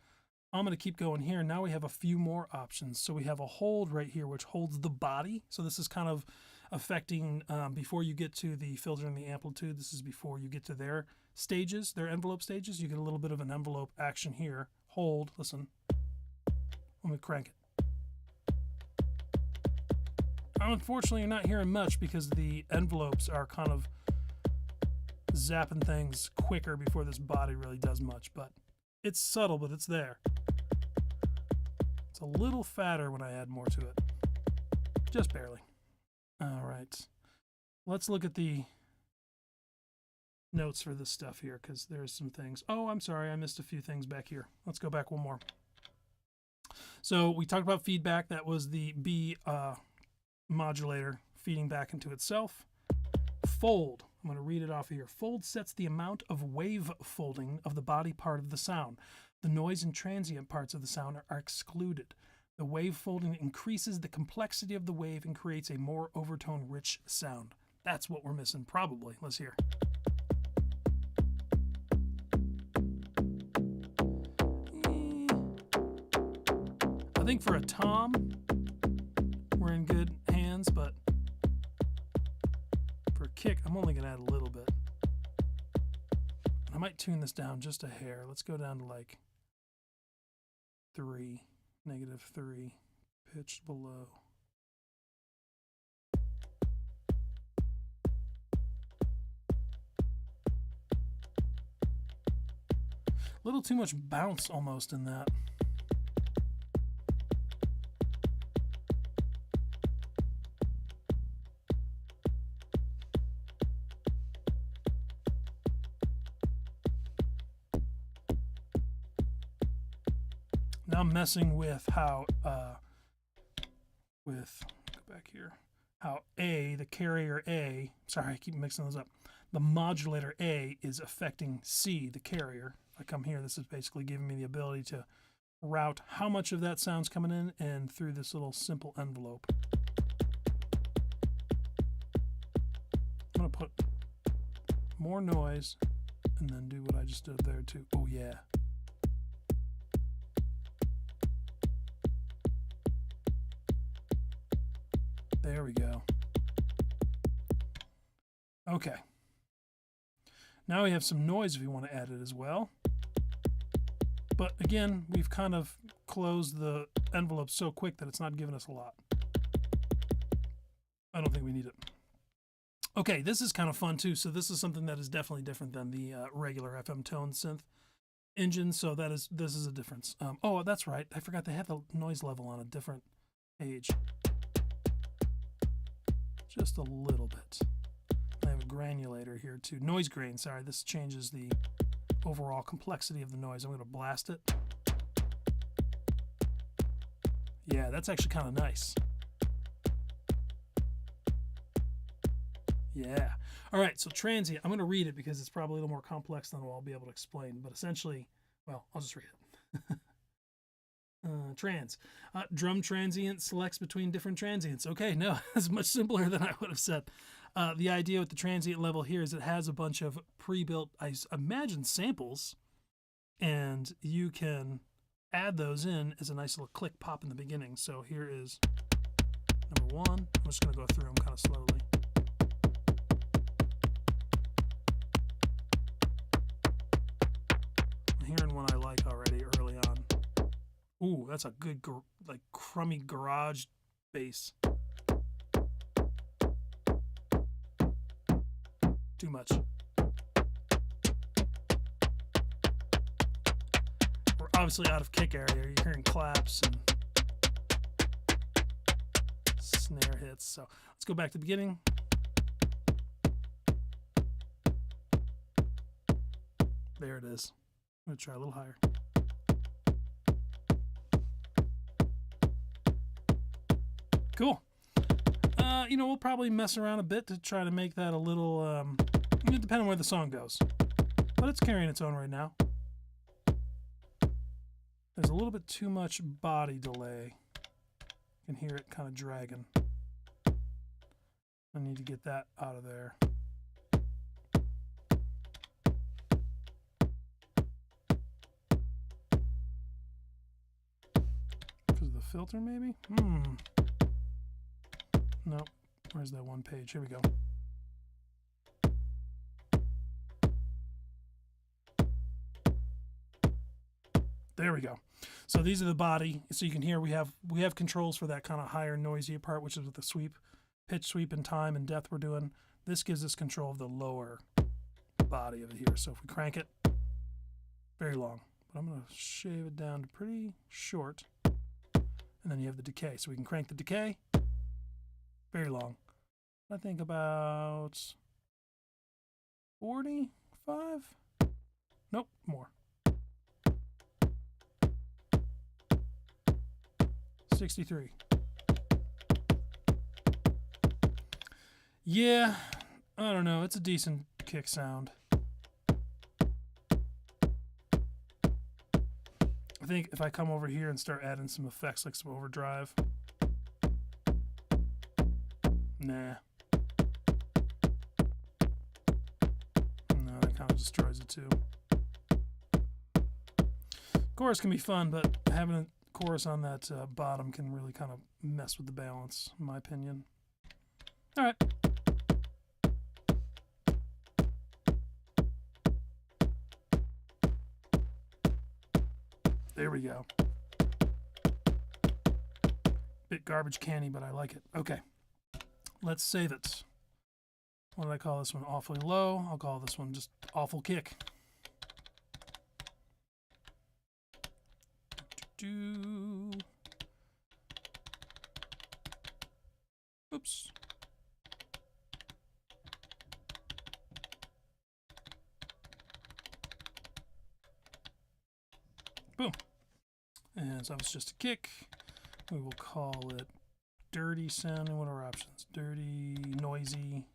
S1: I'm going to keep going here. Now we have a few more options. So we have a hold right here, which holds the body. So this is kind of affecting before you get to the filter and the amplitude. This is before you get to their stages, their envelope stages. You get a little bit of an envelope action here. Hold, listen. Let me crank it. Unfortunately, you're not hearing much because the envelopes are kind of zapping things quicker before this body really does much. But it's subtle, but it's there. It's a little fatter when I add more to it. Just barely. All right. Let's look at the notes for this stuff here, because there's some things. Oh, I'm sorry. I missed a few things back here. Let's go back one more. So we talked about feedback. That was the B modulator feeding back into itself. Fold. I'm going to read it off of here. Fold sets the amount of wave folding of the body part of the sound. The noise and transient parts of the sound are excluded. The wave folding increases the complexity of the wave and creates a more overtone-rich sound. That's what we're missing, probably. Let's hear. I think for a tom, we're in good hands, but for a kick, I'm only going to add a little bit. I might tune this down just a hair. Let's go down to like 3, -3, pitched below. A little too much bounce almost in that. Now I'm messing with how, go back here, how A, the carrier A, sorry, I keep mixing those up. The modulator A is affecting C, the carrier. If I come here, this is basically giving me the ability to route how much of that sound's coming in and through this little simple envelope. I'm going to put more noise and then do what I just did there too. Oh yeah. There we go. Okay. Now we have some noise if we want to add it as well. But again, we've kind of closed the envelope so quick that it's not giving us a lot. I don't think we need it. Okay, this is kind of fun too. So this is something that is definitely different than the regular FM tone synth engine. So this is a difference. Oh, that's right. I forgot they have the noise level on a different page. Just a little bit. I have a granulator here too. Noise grain, sorry. This changes the overall complexity of the noise. I'm going to blast it. Yeah, that's actually kind of nice. Yeah. All right, so transient. I'm going to read it because it's probably a little more complex than what I'll be able to explain. But essentially, well, I'll just read it. Drum transient selects between different transients. Okay, no, it's much simpler than I would have said. The idea with the transient level here is it has a bunch of pre-built, I imagine, samples, and you can add those in as a nice little click pop in the beginning. So here is number one. I'm just going to go through them kind of slowly. I'm hearing one I like already early on. Ooh, that's a good, like, crummy garage bass. Too much. We're obviously out of kick area. You're hearing claps and snare hits. So let's go back to the beginning. There it is. I'm going to try a little higher. Cool. You know, we'll probably mess around a bit to try to make that a little, depending on where the song goes. But it's carrying its own right now. There's a little bit too much body delay. You can hear it kind of dragging. I need to get that out of there. Because of the filter, maybe? Nope. Where's that one page? Here we go. There we go. So these are the body. So you can hear we have controls for that kind of higher, noisier part, which is with the sweep, pitch sweep, and time and depth we're doing. This gives us control of the lower body of it here. So if we crank it, very long. But I'm going to shave it down to pretty short. And then you have the decay. So we can crank the decay. Very long. I think about 45? Nope, more. 63. Yeah, I don't know. It's a decent kick sound. I think if I come over here and start adding some effects like some overdrive. Nah. No, that kind of destroys it too. Chorus can be fun, but having a chorus on that bottom can really kind of mess with the balance, in my opinion. All right. There we go. Bit garbage canny, but I like it. Okay. Let's save it. What did I call this one? Awfully low. I'll call this one just awful kick. Oops. Boom. And so it's just a kick. We will call it dirty sounding. What are our options? Dirty, noisy,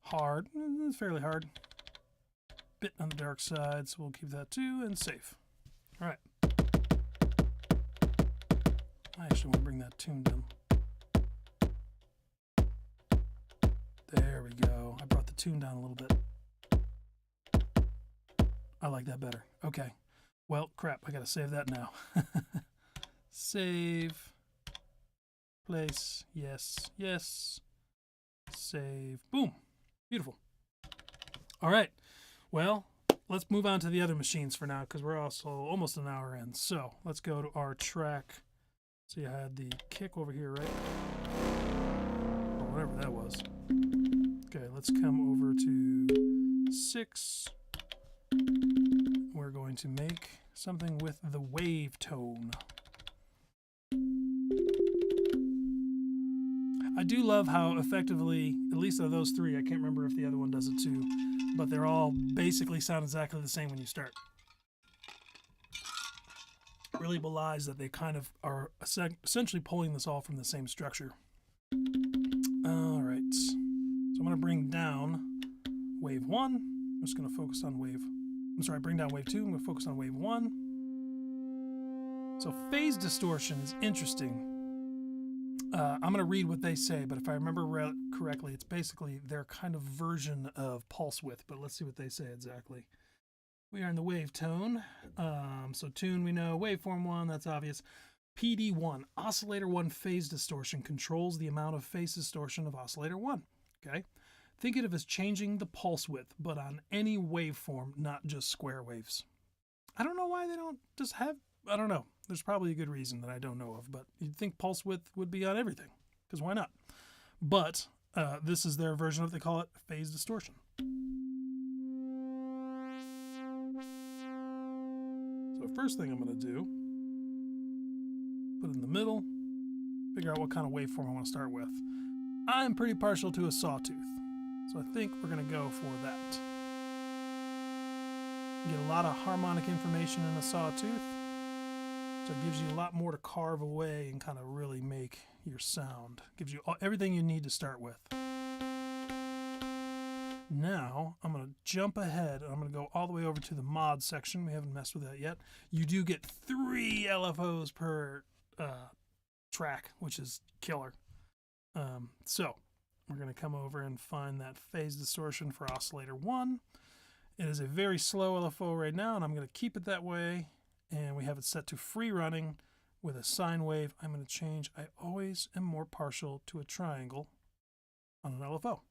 S1: hard. It's fairly hard. Bit on the dark side, so we'll keep that too, and safe. All right. I actually want to bring that tune down. There we go. I brought the tune down a little bit. I like that better. Okay. Well, crap. I got to save that now. Save. Place. Yes. Yes. Save. Boom. Beautiful. All right. Well, let's move on to the other machines for now because we're also almost an hour in. So let's go to our track. See, I had the kick over here, right? Or whatever that was. Okay, let's come over to 6. We're going to make something with the wave tone. I do love how effectively, at least of those 3, I can't remember if the other one does it too, but they're all basically sound exactly the same when you start. Really belies that they kind of are essentially pulling this all from the same structure. All right, so I'm going to bring down wave 1. I'm just going to focus on bring down wave 2. I'm going to focus on wave 1. So phase distortion is interesting. I'm going to read what they say, but if I remember correctly, it's basically their kind of version of pulse width, but let's see what they say exactly. We are in the wave tone. So tune, we know. Waveform 1, that's obvious. PD1, oscillator 1 phase distortion controls the amount of phase distortion of oscillator 1. Okay. Think of it as changing the pulse width, but on any waveform, not just square waves. I don't know why they don't just have, I don't know. There's probably a good reason that I don't know of, but you'd think pulse width would be on everything, because why not? But this is their version of, they call it phase distortion. So first thing I'm going to do, put it in the middle, figure out what kind of waveform I want to start with. I'm pretty partial to a sawtooth, so I think we're going to go for that. You get a lot of harmonic information in a sawtooth, so it gives you a lot more to carve away and kind of really make your sound. Gives you everything you need to start with. Now, I'm going to jump ahead, and I'm going to go all the way over to the mod section. We haven't messed with that yet. You do get 3 LFOs per track, which is killer. So, we're going to come over and find that phase distortion for oscillator 1. It is a very slow LFO right now, and I'm going to keep it that way. And we have it set to free running with a sine wave. I'm going to change. I always am more partial to a triangle on an LFO.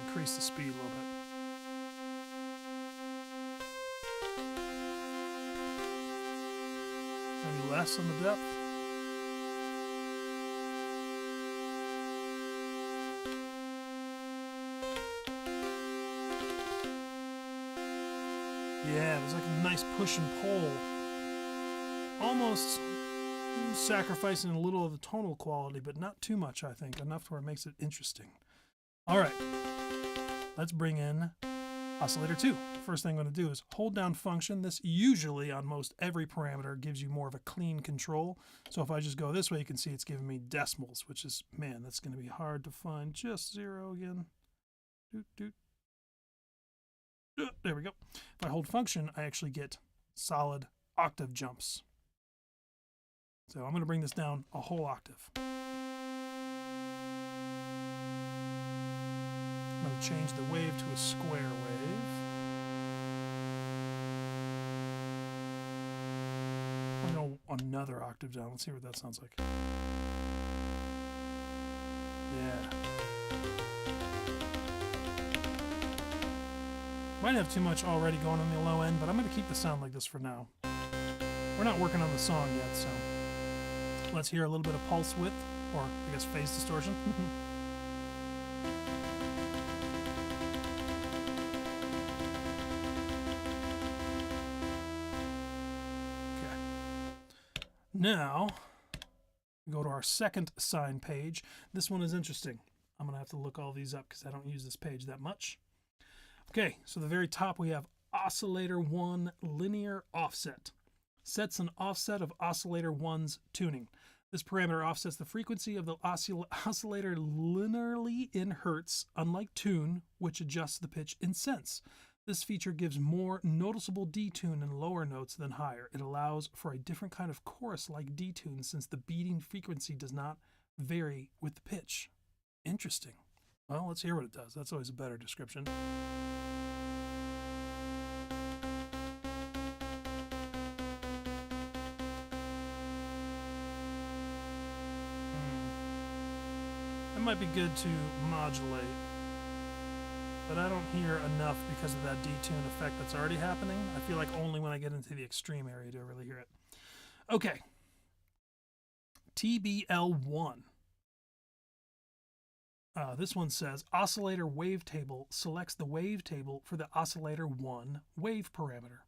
S1: Increase the speed a little bit. Maybe less on the depth. Yeah, there's like a nice push and pull. Almost sacrificing a little of the tonal quality, but not too much, I think. Enough to where it makes it interesting. All right, let's bring in oscillator 2. First thing I'm going to do is hold down function. This usually on most every parameter gives you more of a clean control. So if I just go this way, you can see it's giving me decimals, which is, man, that's going to be hard to find. Just 0 again. Doot, doot. There we go. If I hold function, I actually get solid octave jumps. So I'm going to bring this down a whole octave. I'm going to change the wave to a square wave. I'm going to go another octave down. Let's see what that sounds like. Yeah. Might have too much already going on the low end, but I'm going to keep the sound like this for now. We're not working on the song yet, so let's hear a little bit of pulse width, or I guess phase distortion. Okay. Now, we go to our second sine page. This one is interesting. I'm going to have to look all these up because I don't use this page that much. Okay, so the very top we have Oscillator 1 Linear Offset. Sets an offset of Oscillator 1's tuning. This parameter offsets the frequency of the oscillator linearly in hertz, unlike tune, which adjusts the pitch in cents. This feature gives more noticeable detune in lower notes than higher. It allows for a different kind of chorus-like detune since the beating frequency does not vary with the pitch. Interesting. Well, let's hear what it does. That's always a better description. It might be good to modulate, but I don't hear enough because of that detune effect that's already happening. I feel like only when I get into the extreme area do I really hear it. Okay. TBL1. This one says, oscillator wavetable selects the wavetable for the oscillator 1 wave parameter.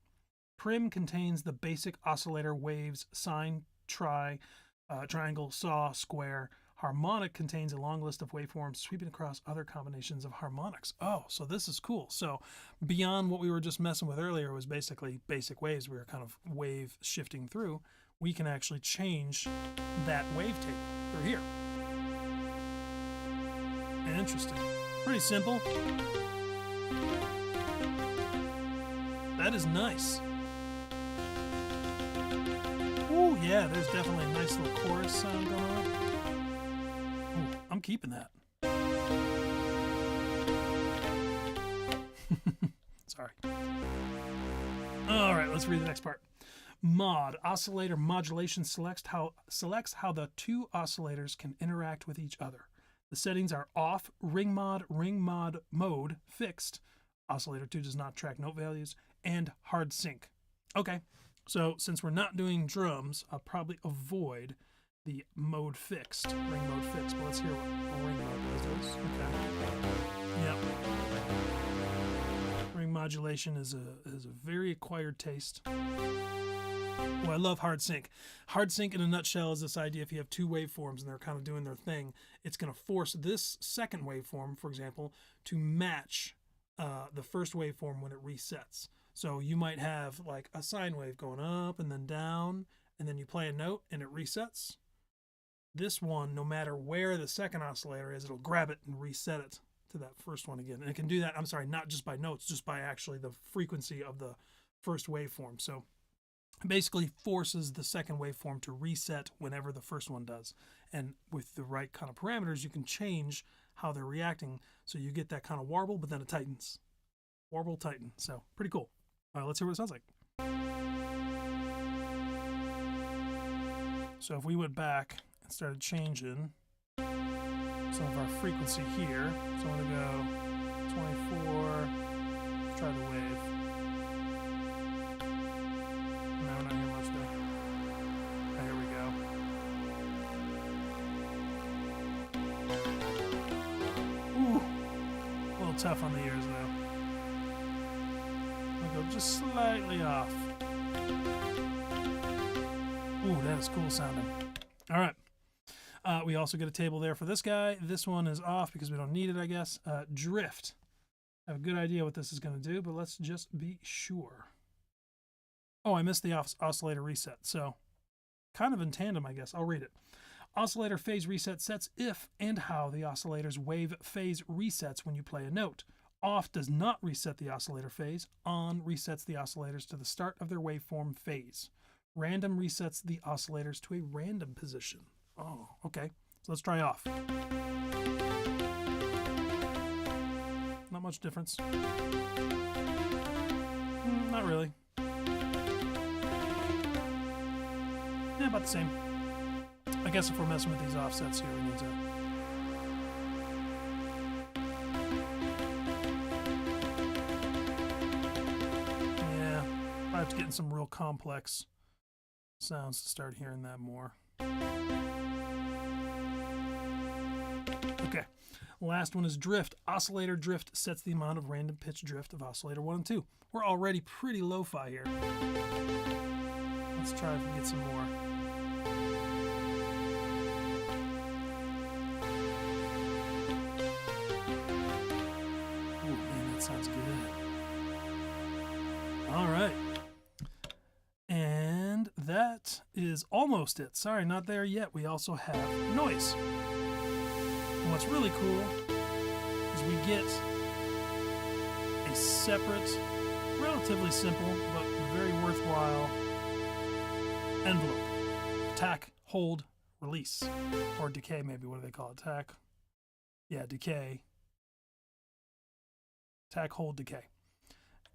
S1: Prim contains the basic oscillator waves, sine, triangle, saw, square. Harmonic contains a long list of waveforms sweeping across other combinations of harmonics. Oh, so this is cool. So beyond what we were just messing with earlier was basically basic waves. We were kind of wave shifting through. We can actually change that wavetable through here. Interesting. Pretty simple. That is nice. Ooh, yeah, there's definitely a nice little chorus sound going on. Ooh, I'm keeping that. Sorry. All right, let's read the next part. Mod, oscillator modulation selects how the two oscillators can interact with each other. The settings are off, ring mod mode, fixed. Oscillator 2 does not track note values, and hard sync. Okay, so since we're not doing drums, I'll probably avoid the mode fixed, ring mode fixed. But let's hear what ring mode does. Okay. Yep. Ring modulation is a very acquired taste. Oh, I love hard sync. Hard sync in a nutshell is this idea: if you have two waveforms and they're kind of doing their thing, it's going to force this second waveform, for example, to match the first waveform when it resets. So you might have like a sine wave going up and then down, and then you play a note and it resets. This one, no matter where the second oscillator is, it'll grab it and reset it to that first one again. And it can do that, I'm sorry, not just by notes, just by actually the frequency of the first waveform. So basically forces the second waveform to reset whenever the first one does. And with the right kind of parameters, you can change how they're reacting so you get that kind of warble, but then it tightens. Warble, tighten. So pretty cool. Let's hear what it sounds like. So if we went back and started changing some of our frequency here, so I'm going to go 24, try the wave. No, we're not hearing much there. Oh, here we go. Ooh, a little tough on the ears though. I'll go just slightly off. Ooh, that is cool sounding. All right. We also get a table there for this guy. This one is off because we don't need it, I guess. Drift. I have a good idea what this is going to do, but let's just be sure. Oh, I missed the oscillator reset. So kind of in tandem, I guess. I'll read it. Oscillator phase reset sets if and how the oscillator's wave phase resets when you play a note. Off does not reset the oscillator phase. On resets the oscillators to the start of their waveform phase. Random resets the oscillators to a random position. Oh, okay. So let's try off. Not much difference. Not really. Yeah, about the same. I guess if we're messing with these offsets here, we need to... Yeah, I have to get in some real complex sounds to start hearing that more. Okay, last one is drift. Oscillator drift sets the amount of random pitch drift of oscillator 1 and 2. We're already pretty lo-fi here. Let's try if we get some more. is almost it. Sorry, not there yet. We also have noise. And what's really cool is we get a separate, relatively simple, but very worthwhile envelope. Attack, hold, release. Or decay, maybe. What do they call it? Attack. Yeah, decay. Attack, hold, decay.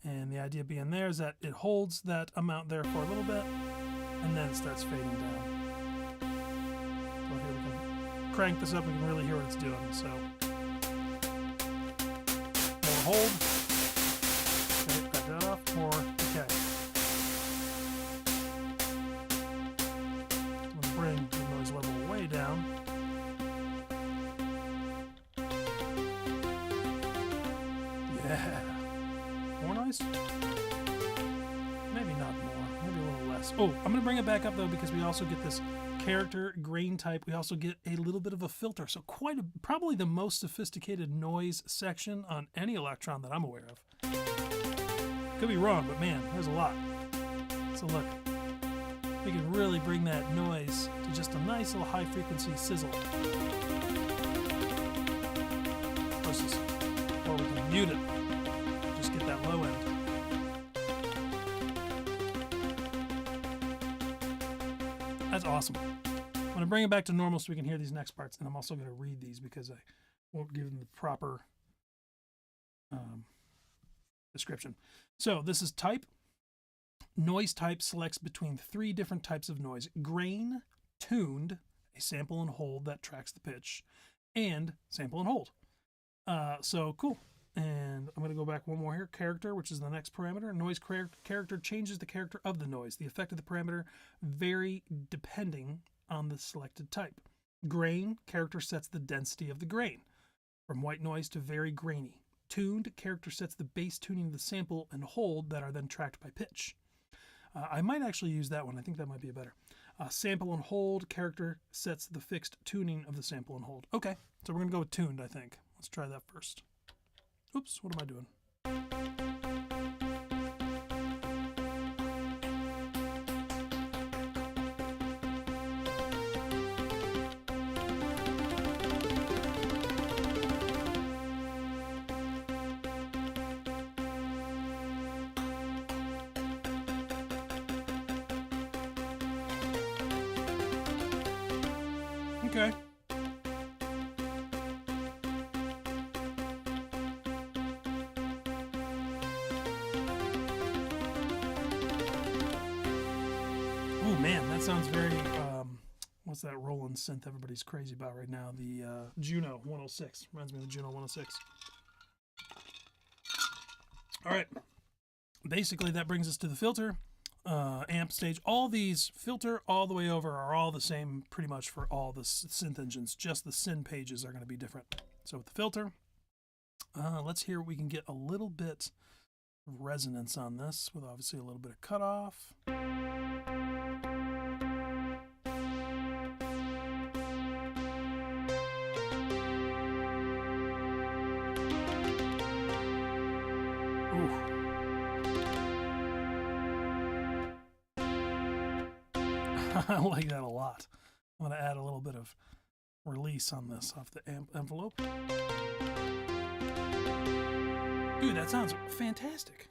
S1: And the idea being there is that it holds that amount there for a little bit, and then it starts fading down. So here we can crank this up, we can really hear what it's doing. So, more hold, okay, cut that off, more decay. I'm going to bring the noise level way down. Yeah. More noise? Maybe not more. Maybe a little less. Oh, I'm going to bring it back up, though, because we also get this character grain type. We also get a little bit of a filter. So probably the most sophisticated noise section on any Elektron that I'm aware of. Could be wrong, but man, there's a lot. So look, we can really bring that noise to just a nice little high frequency sizzle. Or we can mute it. Just get that low end. That's awesome. I'm going to bring it back to normal so we can hear these next parts, and I'm also going to read these because I won't give them the proper description. So this is type. Noise type selects between 3 different types of noise: grain, tuned, a sample and hold that tracks the pitch, and sample and hold. So cool. And I'm going to go back one more here. Character, which is the next parameter. Noise character changes the character of the noise. The effect of the parameter vary depending on the selected type. Grain, character sets the density of the grain, from white noise to very grainy. Tuned, character sets the bass tuning of the sample and hold that are then tracked by pitch. I might actually use that one. I think that might be a better. Sample and hold, character sets the fixed tuning of the sample and hold. Okay, so we're going to go with tuned, I think. Let's try that first. Oops, what am I doing? Okay. Oh man, that sounds very, what's that Roland synth everybody's crazy about right now? The Juno 106. Reminds me of the Juno 106. All right. Basically, that brings us to the filter, amp stage. All these filter all the way over are all the same pretty much for all the synth engines. Just the syn pages are going to be different. So with the filter, let's hear what we can get a little bit of resonance on this with obviously a little bit of cutoff. I like that a lot. I'm going to add a little bit of release on this off the envelope. Dude, that sounds fantastic.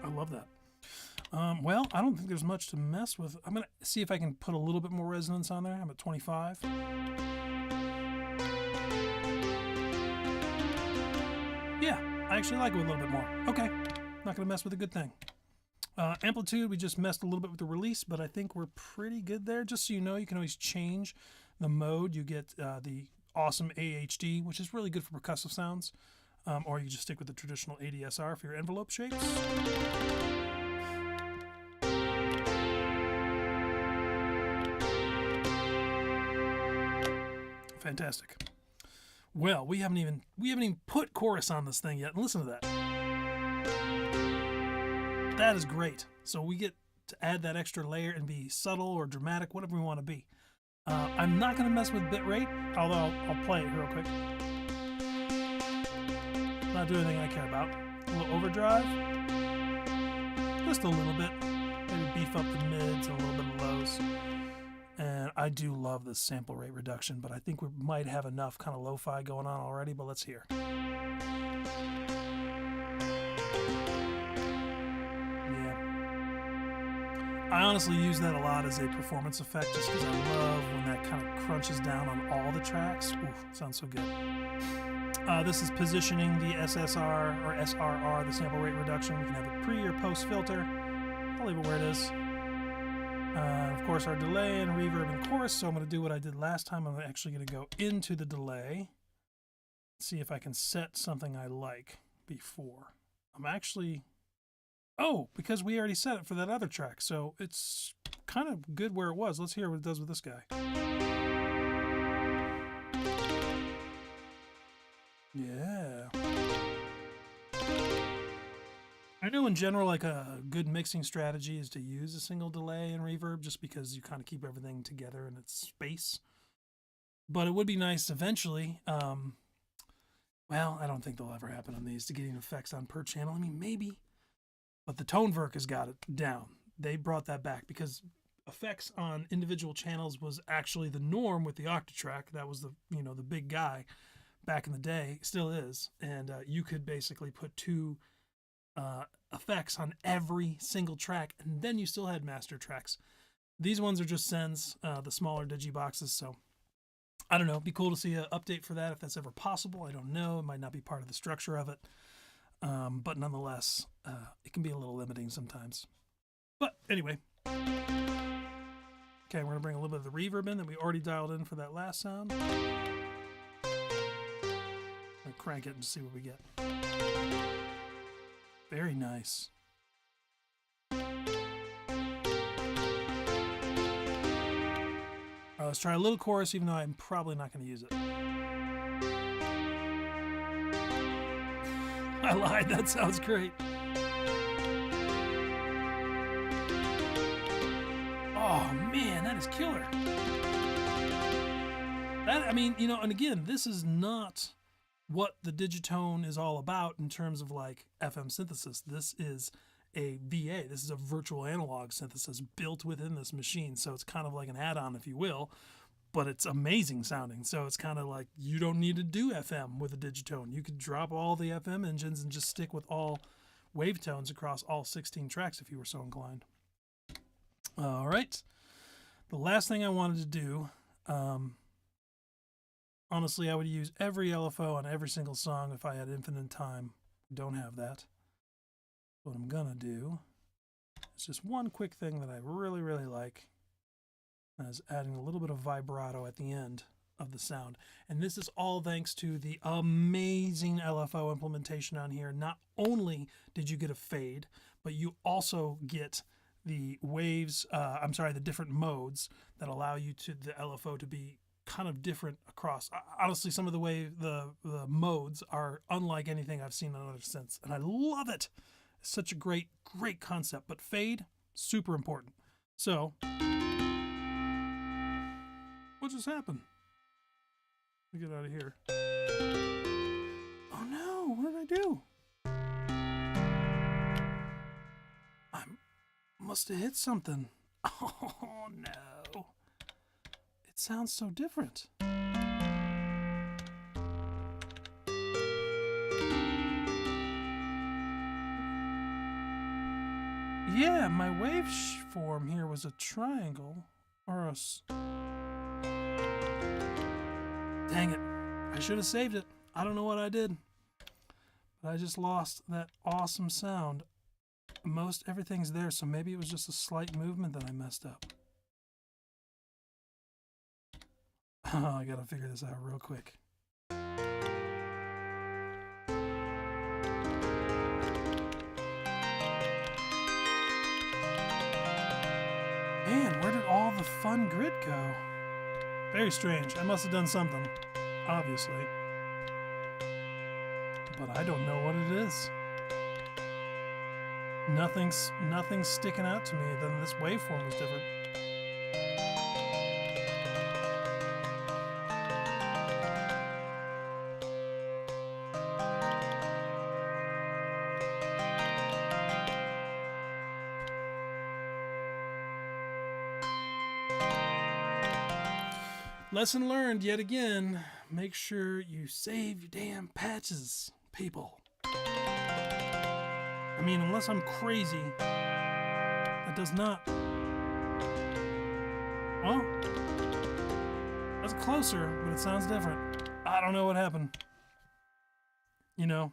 S1: I love that. Well, I don't think there's much to mess with. I'm going to see if I can put a little bit more resonance on there. I'm at 25. Yeah, I actually like it with a little bit more. Okay, not going to mess with a good thing. Amplitude, we just messed a little bit with the release, but I think we're pretty good there. Just so you know, you can always change the mode. You get the awesome AHD, which is really good for percussive sounds, or you just stick with the traditional ADSR for your envelope shapes. Fantastic. Well, we haven't even put chorus on this thing yet. And listen to that. That is great. So we get to add that extra layer and be subtle or dramatic, whatever we want to be. I'm not going to mess with bitrate, although I'll play it real quick. not do anything I care about. A little overdrive, just a little bit. Maybe beef up the mids and a little bit of lows. And I do love this sample rate reduction, but I think we might have enough kind of lo-fi going on already, but let's hear. I honestly use that a lot as a performance effect just because I love when that kind of crunches down on all the tracks. Oof, sounds so good. This is positioning the SSR or SRR, the sample rate reduction. We can have a pre or post filter. I'll leave it where it is. Of course, our delay and reverb and chorus. So I'm going to do what I did last time. I'm actually going to go into the delay, see if I can set something I like before. I'm actually... Oh, because we already set it for that other track, so it's kind of good where it was. Let's hear what it does with this guy. Yeah. I know in general, like a good mixing strategy is to use a single delay and reverb just because you kind of keep everything together in its space. But it would be nice eventually, well, I don't think they'll ever happen on these, to getting effects on per channel. I mean, maybe. But the Tonewerk has got it down. They brought that back because effects on individual channels was actually the norm with the Octatrack. That was the, you know, the big guy back in the day, still is. And you could basically put two effects on every single track, and then you still had master tracks. These ones are just sends, the smaller digiboxes. So I don't know. It'd be cool to see an update for that if that's ever possible. I don't know. It might not be part of the structure of it. But nonetheless, it can be a little limiting sometimes. But anyway. Okay, we're going to bring a little bit of the reverb in that we already dialed in for that last sound. I'll crank it and see what we get. Very nice. Let's try a little chorus, even though I'm probably not going to use it. I lied, that sounds great. Oh man, that is killer. That, I mean, you know, and again, this is not what the Digitone is all about in terms of like FM synthesis. This is a VA. This is a virtual analog synthesis built within this machine. So it's kind of like an add-on, if you will, but it's amazing sounding. So it's kind of like you don't need to do FM with a Digitone. You could drop all the FM engines and just stick with all wavetones across all 16 tracks if you were so inclined. All right. The last thing I wanted to do, honestly, I would use every LFO on every single song if I had infinite time. Don't have that. What I'm going to do is just one quick thing that I really, really like. Is adding a little bit of vibrato at the end of the sound. And this is all thanks to the amazing LFO implementation on here. Not only did you get a fade, but you also get the waves, the different modes that allow you to the LFO to be kind of different across. Honestly, some of the modes are unlike anything I've seen on other synths, and I love it. It's such a great concept, but fade, super important. So, what just happened? Let me get out of here. Oh no, what did I do? I must have hit something. Oh no. It sounds so different. Yeah, my waveform here was a triangle or a... Dang it. I should have saved it. I don't know what I did. But I just lost that awesome sound. Most everything's there, so maybe it was just a slight movement that I messed up. Oh, I gotta figure this out real quick. Man, where did all the fun grid go? Very strange. I must have done something, obviously. But I don't know what it is. Nothing's sticking out to me than this waveform was different. Lesson learned yet again. Make sure you save your damn patches, people. I mean, unless I'm crazy, that does not... Well, that's closer, but it sounds different. I don't know what happened. You know,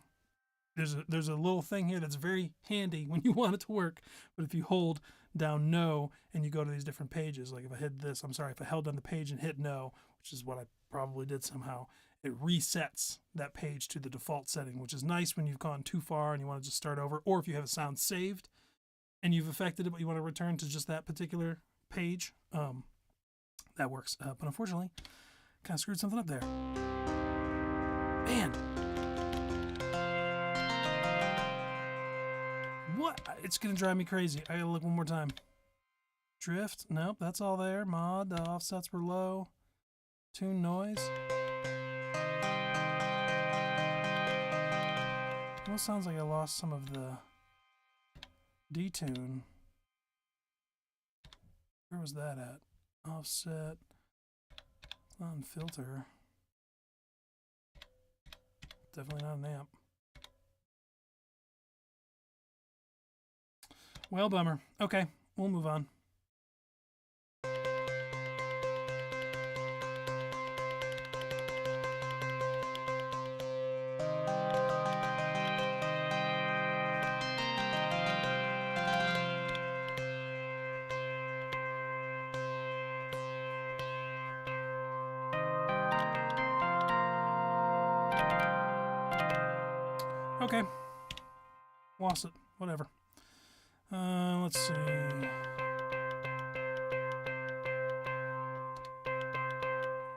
S1: there's a little thing here that's very handy when you want it to work, but if you hold down no and you go to these different pages, like if I hit this, I'm sorry, if I held down the page and hit no, which is what I probably did somehow, it resets that page to the default setting, which is nice when you've gone too far and you want to just start over, or if you have a sound saved and you've affected it but you want to return to just that particular page, that works. But unfortunately, kind of screwed something up there. Man. What? It's going to drive me crazy. I got to look one more time. Drift. Nope, that's all there. Mod. The offsets were low. Tune noise. Almost sounds like I lost some of the detune. Where was that at? Offset. On filter. Definitely not an amp. Well, bummer. Okay, we'll move on. Okay. Lost it. Whatever. Let's see.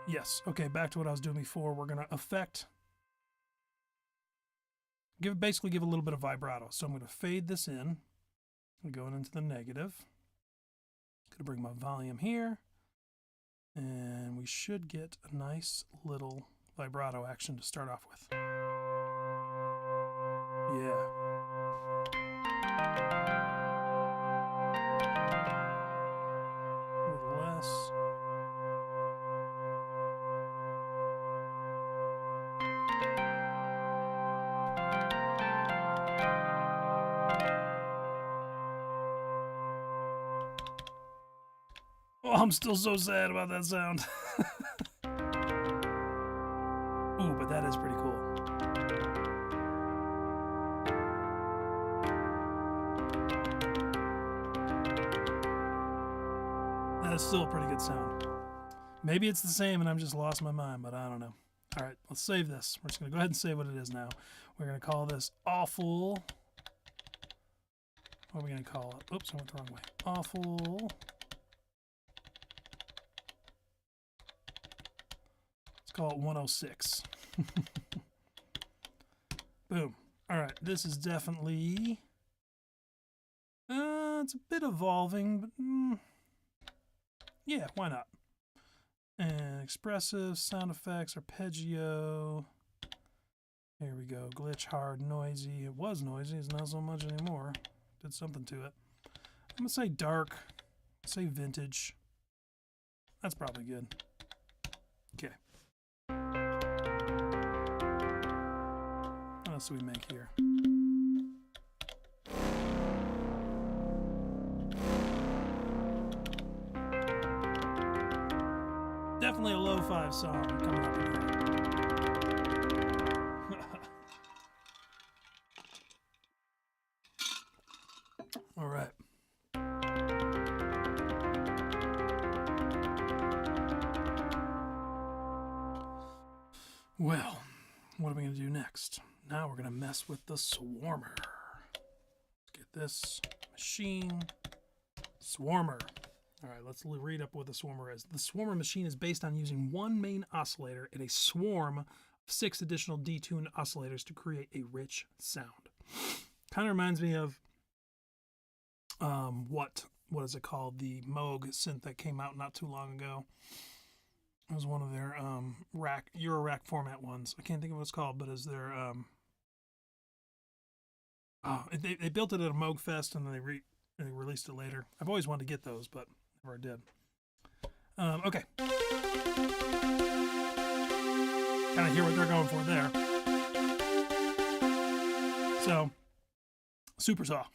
S1: Yes. Okay, back to what I was doing before. We're going to affect. Basically give a little bit of vibrato. So I'm going to fade this in. I'm going into the negative. Going to bring my volume here. And we should get a nice little vibrato action to start off with. Yeah. A little less. Oh, I'm still so sad about that sound. Ooh, but that is pretty cool. That is still a pretty good sound. Maybe it's the same and I'm just lost my mind, but I don't know. All right, let's save this. We're just going to go ahead and save what it is now. We're going to call this awful. What are we going to call it? Oops, I went the wrong way. Awful. Let's call it 106. Boom. All right, this is definitely... it's a bit evolving, but... yeah, why not? And expressive, sound effects, arpeggio. Here we go. Glitch, hard, noisy. It was noisy. It's not so much anymore. Did something to it. I'm going to say dark. Say vintage. That's probably good. Okay. What else do we make here? Definitely a lo-fi song coming up here. All right. Well, what are we going to do next? Now we're going to mess with the Swarmer. Let's get this machine. Swarmer. All right, let's read up what the Swarmer is. The Swarmer machine is based on using one main oscillator and a swarm of 6 additional detuned oscillators to create a rich sound. Kind of reminds me of what is it called? The Moog synth that came out not too long ago. It was one of their Euro rack format ones. I can't think of what it's called, but is their they built it at a Moog Fest and then they released it later. I've always wanted to get those, but never did. Okay. Kind of hear what they're going for there. So, super saw.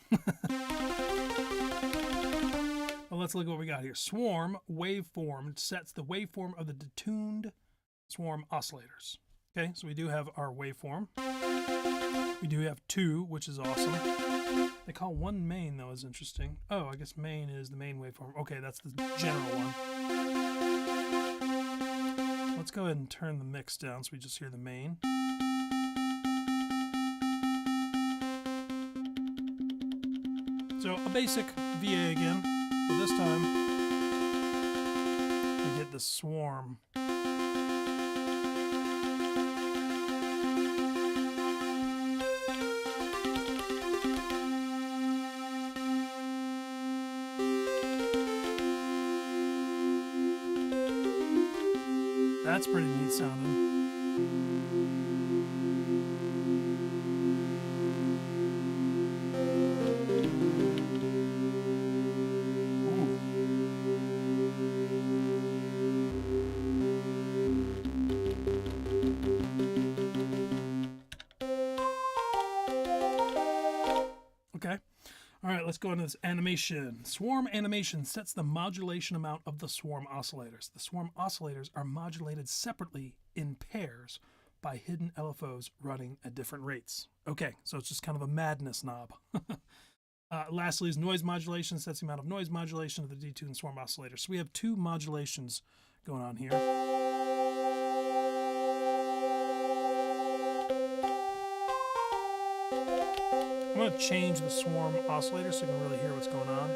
S1: Well, let's look at what we got here. Swarm waveform sets the waveform of the detuned swarm oscillators. Okay, so we do have our waveform. We do have two, which is awesome. They call one main, though, is interesting. Oh, I guess main is the main waveform. Okay, that's the general one. Let's go ahead and turn the mix down so we just hear the main. So a basic VA again, but this time we get the swarm. That's pretty neat sounding. Okay. All right, let's go into this animation. Swarm animation sets the modulation amount of the swarm oscillators. The swarm oscillators are modulated separately in pairs by hidden LFOs running at different rates. Okay, so it's just kind of a madness knob. Lastly is noise modulation, sets the amount of noise modulation of the detuned swarm oscillators. So we have two modulations going on here. I'm going to change the swarm oscillator so you can really hear what's going on.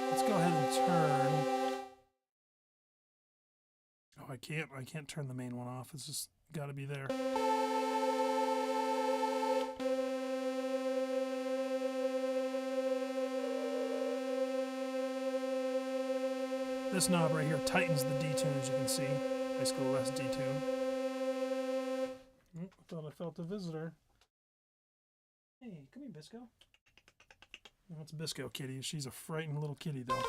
S1: Let's go ahead and turn. Oh, I can't turn the main one off. It's just got to be there. This knob right here tightens the detune, as you can see. Basically less detune. I thought I felt a visitor. Hey, come here, Bisco. That's Bisco Kitty. She's a frightened little kitty, though.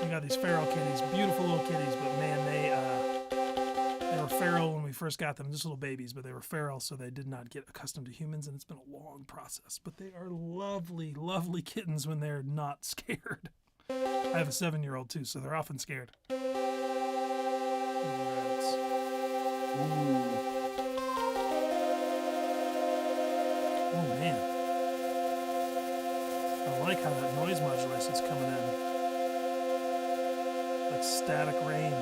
S1: We got these feral kitties, beautiful little kitties, but man, they were feral when we first got them, just little babies, but they were feral, so they did not get accustomed to humans, and it's been a long process. But they are lovely, lovely kittens when they're not scared. I have a 7-year-old too, so they're often scared. Ooh. Oh man. I like how that noise modulation's coming in. Like static rain.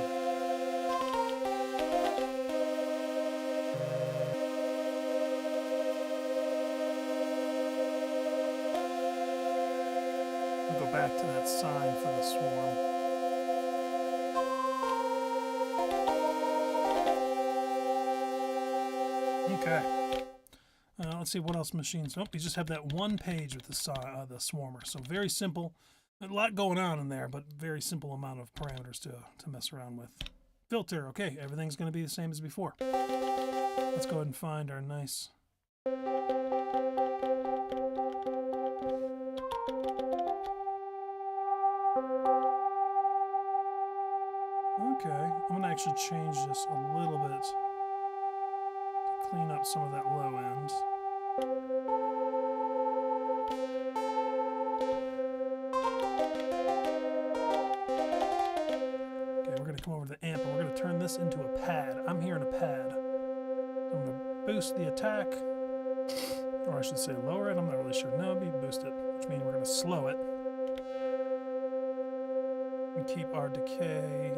S1: I'll go back to that sign for the swarm. Okay. Let's see what else machines. Oh, we just have that one page with the swarmer. So very simple. A lot going on in there, but very simple amount of parameters to mess around with. Filter. Okay, everything's going to be the same as before. Let's go ahead and find our nice. Okay, I'm going to actually change this a little bit. Clean up some of that low end. Okay, we're going to come over to the amp and we're going to turn this into a pad. I'm hearing a pad. So I'm going to boost the attack, or I should say lower it. I'm not really sure. No, it'll be boost it, which means we're going to slow it. And keep our decay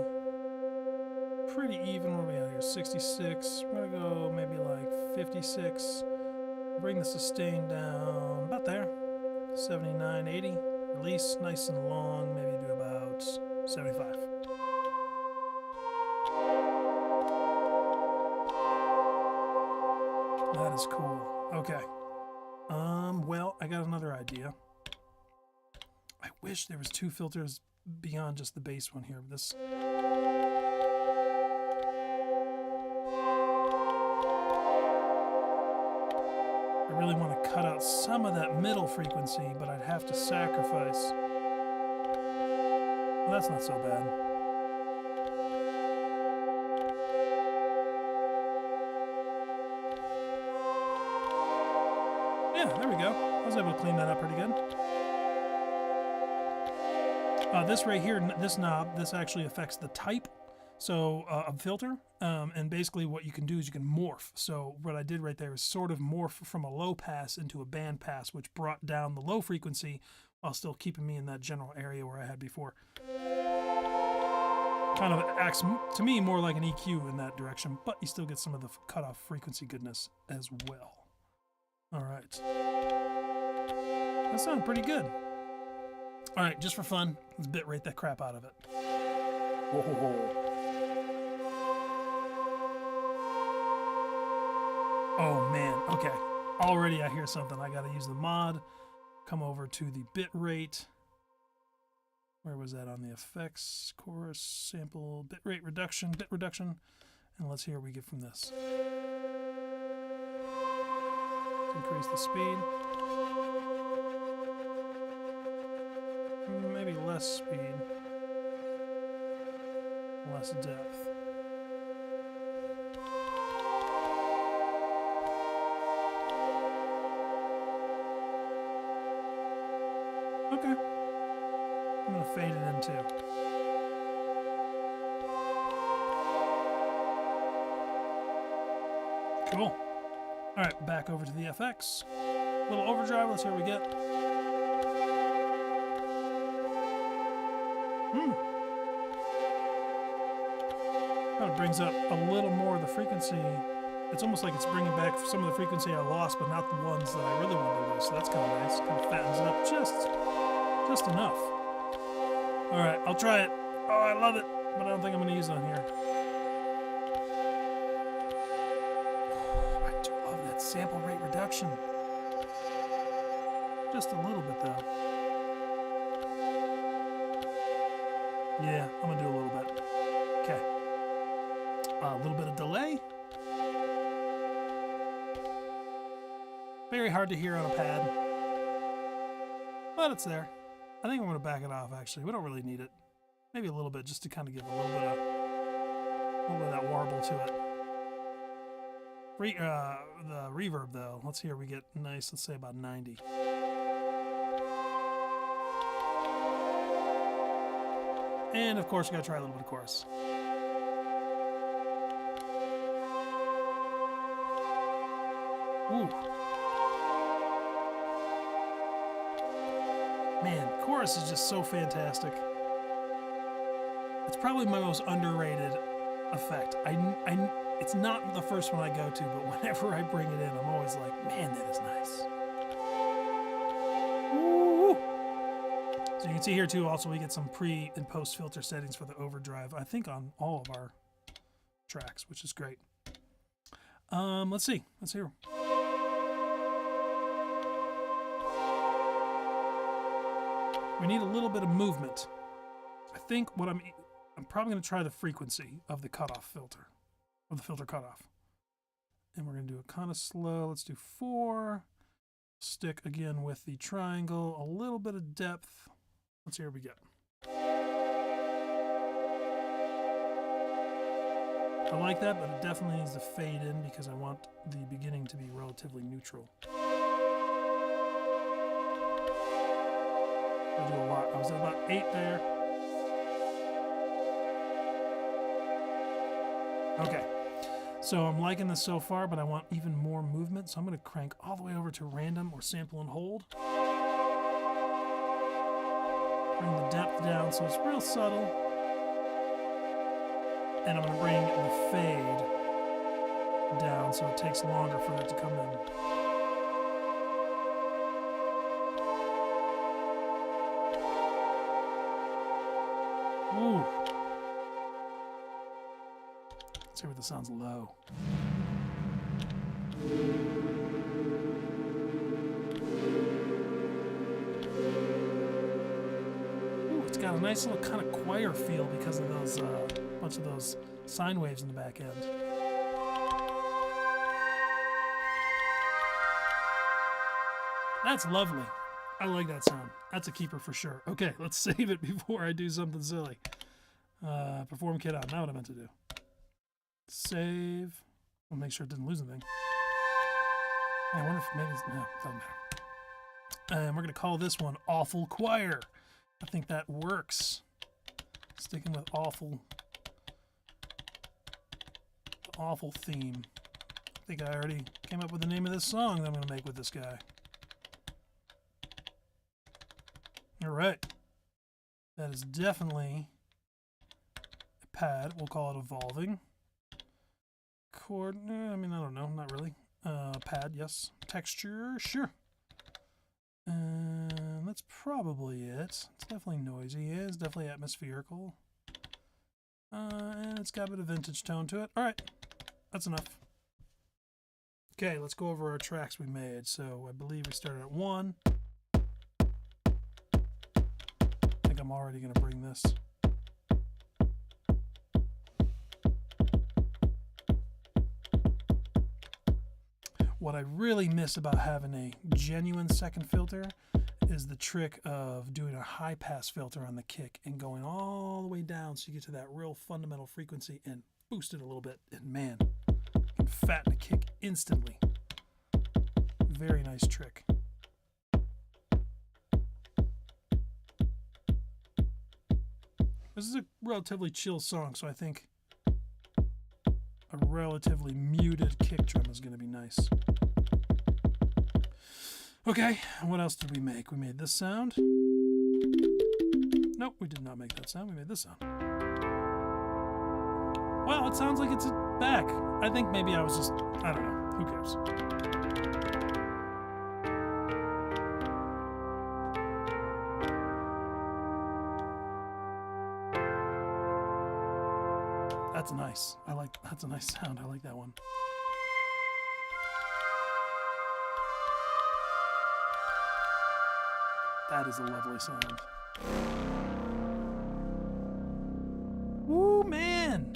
S1: pretty even. What are we at here? 66. We're going to go maybe like 56. Bring the sustain down about there. 79, 80. Release nice and long. Maybe do about 75. That is cool. Okay. Well, I got another idea. I wish there was two filters beyond just the bass one here. This. I really want to cut out out some of that middle frequency, but I'd have to sacrifice. Well, that's not so bad. Yeah, there we go. I was able to clean that up pretty good. This right here, this knob, this actually affects the type of filter. And basically what you can do is you can morph. So what I did right there is sort of morph from a low pass into a band pass, which brought down the low frequency while still keeping me in that general area where I had before. Kind of acts to me more like an EQ in that direction, but you still get some of the cutoff frequency goodness as well. All right. That sounded pretty good. All right, just for fun, let's bit rate that crap out of it. Whoa. Oh man, okay. Already I hear something. I gotta use the mod. Come over to the bit rate. Where was that on the effects? Chorus, sample, bit rate reduction, bit reduction. And let's hear what we get from this. Let's increase the speed. Maybe less speed. Less depth. Okay. I'm going to fade it in too. Cool. All right, back over to the FX. Little overdrive, let's hear what we get. Kind of brings up a little more of the frequency. It's almost like it's bringing back some of the frequency I lost, but not the ones that I really wanted to lose. So that's kind of nice. Kind of fattens it up just enough. All right, I'll try it. Oh, I love it, but I don't think I'm going to use it on here. Oh, I do love that sample rate reduction. Just a little bit, though. Yeah, I'm going to do a little bit. Okay. A little bit of delay. Very hard to hear on a pad, but it's there. I think I'm going to back it off, actually. We don't really need it. Maybe a little bit, just to kind of give a little bit of that warble to it. The reverb, though, let's hear we get nice, let's say about 90. And, of course, we got to try a little bit of chorus. Ooh. Man, chorus is just so fantastic. It's probably my most underrated effect. It's not the first one I go to, but whenever I bring it in, I'm always like, man, that is nice. Woo! So you can see here too, also we get some pre and post filter settings for the overdrive, I think on all of our tracks, which is great. Let's see. Let's hear. We need a little bit of movement. I think what I'm probably going to try the frequency of the cutoff filter, of the filter cutoff. And we're going to do it kind of slow. Let's do 4. Stick again with the triangle, a little bit of depth. Let's see what we get. I like that, but it definitely needs to fade in because I want the beginning to be relatively neutral. I do a lot. I was at about 8 there. Okay, so I'm liking this so far, but I want even more movement, so I'm going to crank all the way over to random or sample and hold. Bring the depth down so it's real subtle. And I'm going to bring the fade down so it takes longer for it to come in. Ooh. Let's hear what this sounds low. Ooh, it's got a nice little kind of choir feel because of those bunch of those sine waves in the back end. That's lovely. I like that sound. That's a keeper for sure. Okay, let's save it before I do something silly. Perform kit out. Now what I meant to do. Save. I'll make sure it didn't lose anything. I wonder if maybe it's, no, doesn't matter. And we're going to call this one Awful Choir. I think that works. Sticking with awful theme. I think I already came up with the name of this song that I'm going to make with this guy. All right. That is definitely a pad. We'll call it evolving. Chord, I mean, I don't know. Not really. Pad, yes. Texture, sure. That's probably it. It's definitely noisy. It's definitely atmospherical. And it's got a bit of vintage tone to it. All right. That's enough. Okay, let's go over our tracks we made. So I believe we started at 1. I think I'm already going to bring this. What I really miss about having a genuine second filter is the trick of doing a high pass filter on the kick and going all the way down so you get to that real fundamental frequency and boost it a little bit. And man, you can fatten a kick instantly. Very nice trick. This is a relatively chill song, so I think a relatively muted kick drum is going to be nice. Okay, what else did we make? We made this sound. Nope, we did not make that sound. We made this sound. Well, it sounds like it's back. I think maybe I was just, I don't know. Who cares? That's nice. That's a nice sound. I like that one. That is a lovely sound. Woo, man!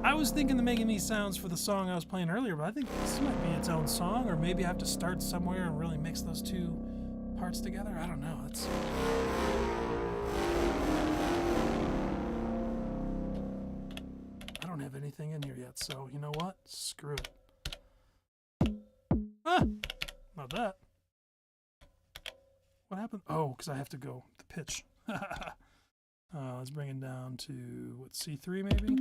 S1: I was thinking of making these sounds for the song I was playing earlier, but I think this might be its own song, or maybe I have to start somewhere and really mix those two parts together. I don't know. I don't have anything in here yet, so you know what? Screw it. Ah! Not that. What happened? Oh, because I have to go the pitch. Let's bring it down to, what, C3 maybe?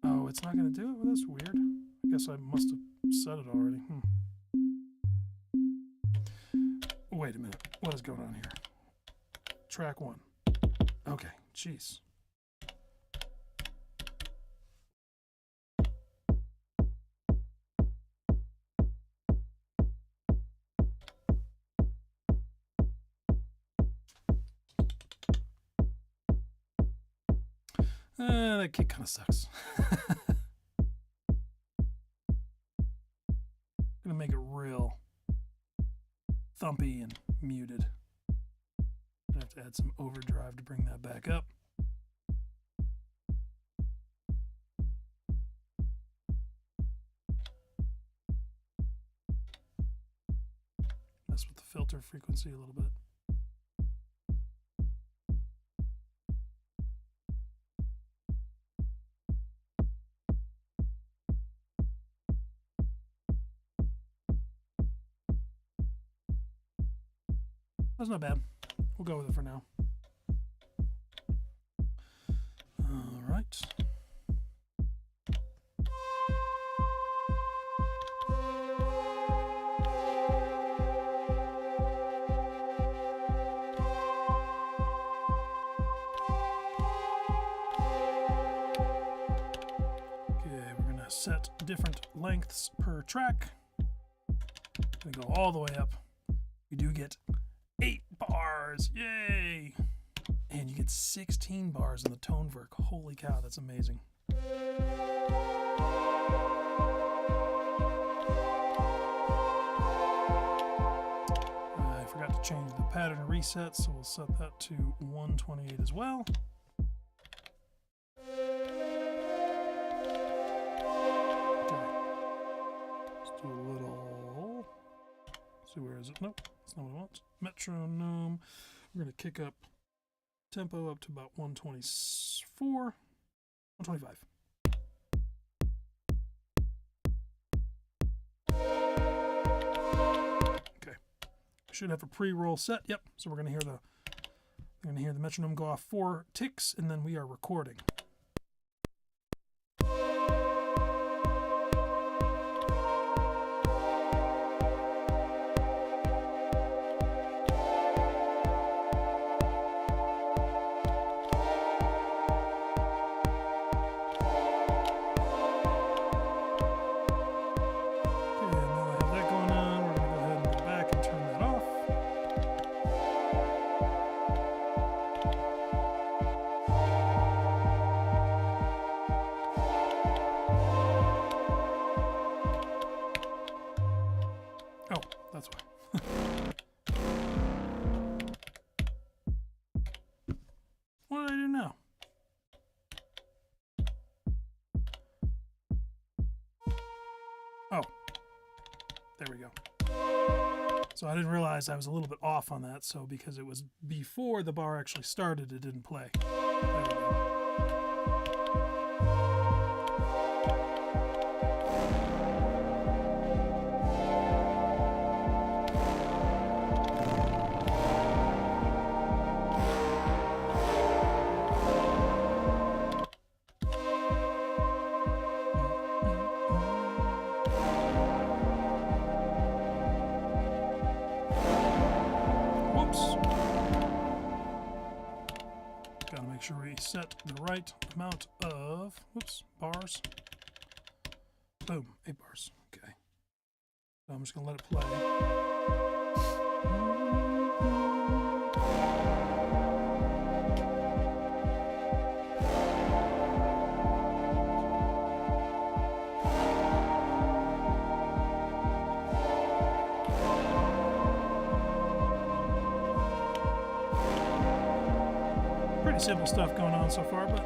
S1: Oh, it's not going to do it? Well, that's weird. I guess I must have said it already. Wait a minute. What is going on here? Track 1. Okay, jeez. That kick kind of sucks. Gonna make it real thumpy and muted. I have to add some overdrive to bring that back up. Mess with the filter frequency a little bit. That's not bad. We'll go with it for now. All right. Okay, we're going to set different lengths per track. We go all the way up. We do get 8 bars, yay! And you get 16 bars in the tone verc. Holy cow, that's amazing. I forgot to change the pattern reset, so we'll set that to 128 as well. see, where is it? Nope, that's not what I want. Metronome. We're going to kick up tempo up to about 124, 125. Okay, should have a pre-roll set. Yep. So we're going to hear the metronome go off 4 ticks, and then we are recording. That's why. What did I do now? Oh, there we go. So I didn't realize I was a little bit off on that. So because it was before the bar actually started, it didn't play. There we go. Make sure we set the right amount of bars. Boom, 8 bars. Okay. So I'm just gonna let it play. Simple stuff going on so far, but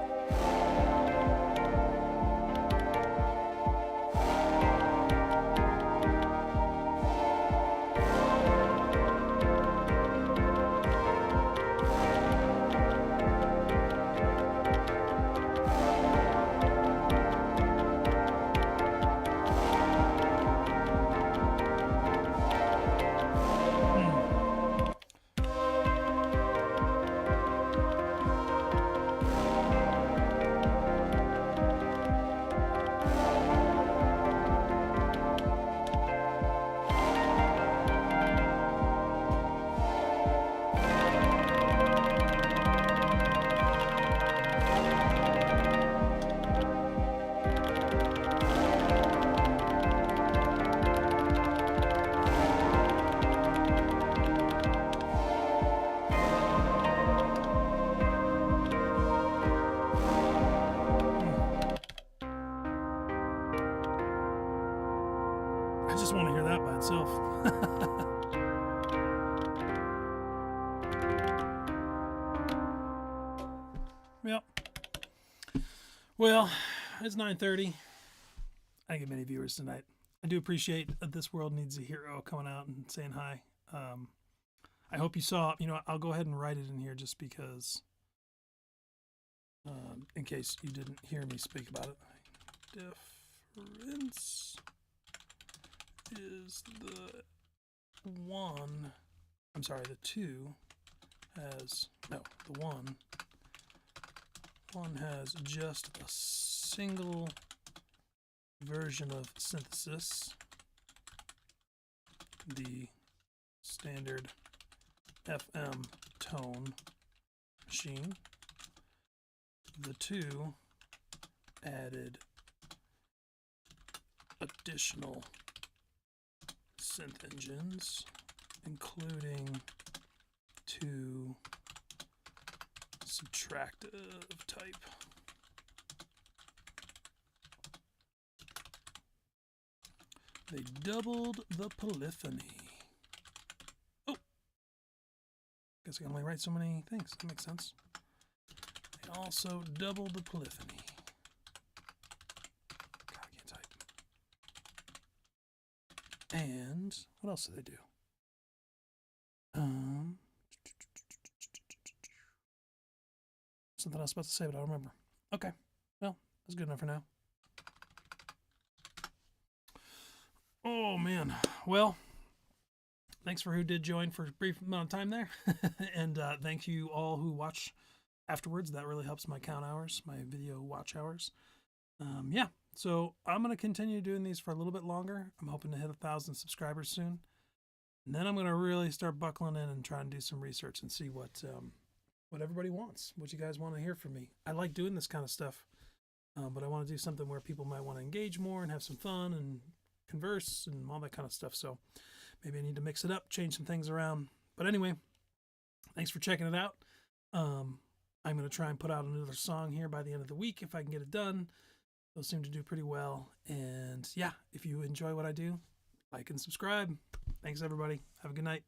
S1: I just want to hear that by itself. Yep. Well, it's 9:30. I didn't get many viewers tonight. I do appreciate that This World Needs a Hero coming out and saying hi. I hope you saw, I'll go ahead and write it in here just because, in case you didn't hear me speak about it. Difference is the 2 has, no, the 1 has just a single version of synthesis, the standard FM tone machine. The 2 added additional synth engines, including 2 subtractive type. They doubled the polyphony. Oh, guess I can only write so many things. That makes sense. They also doubled the polyphony. God, I can't type. And what else did they do? Something I was about to say, but I don't remember. Okay, well, that's good enough for now. Oh man, well, thanks for who did join for a brief amount of time there, and thank you all who watch afterwards. That really helps my count hours, my video watch hours. Yeah, so I'm gonna continue doing these for a little bit longer. I'm hoping to hit 1,000 subscribers soon, and then I'm gonna really start buckling in and try and do some research and see what everybody wants, what you guys want to hear from me. I like doing this kind of stuff, but I want to do something where people might want to engage more and have some fun and converse and all that kind of stuff. So maybe I need to mix it up, change some things around. But anyway, thanks for checking it out. I'm going to try and put out another song here by the end of the week if I can get it done. Those seem to do pretty well. And yeah, if you enjoy what I do, like and subscribe. Thanks, everybody. Have a good night.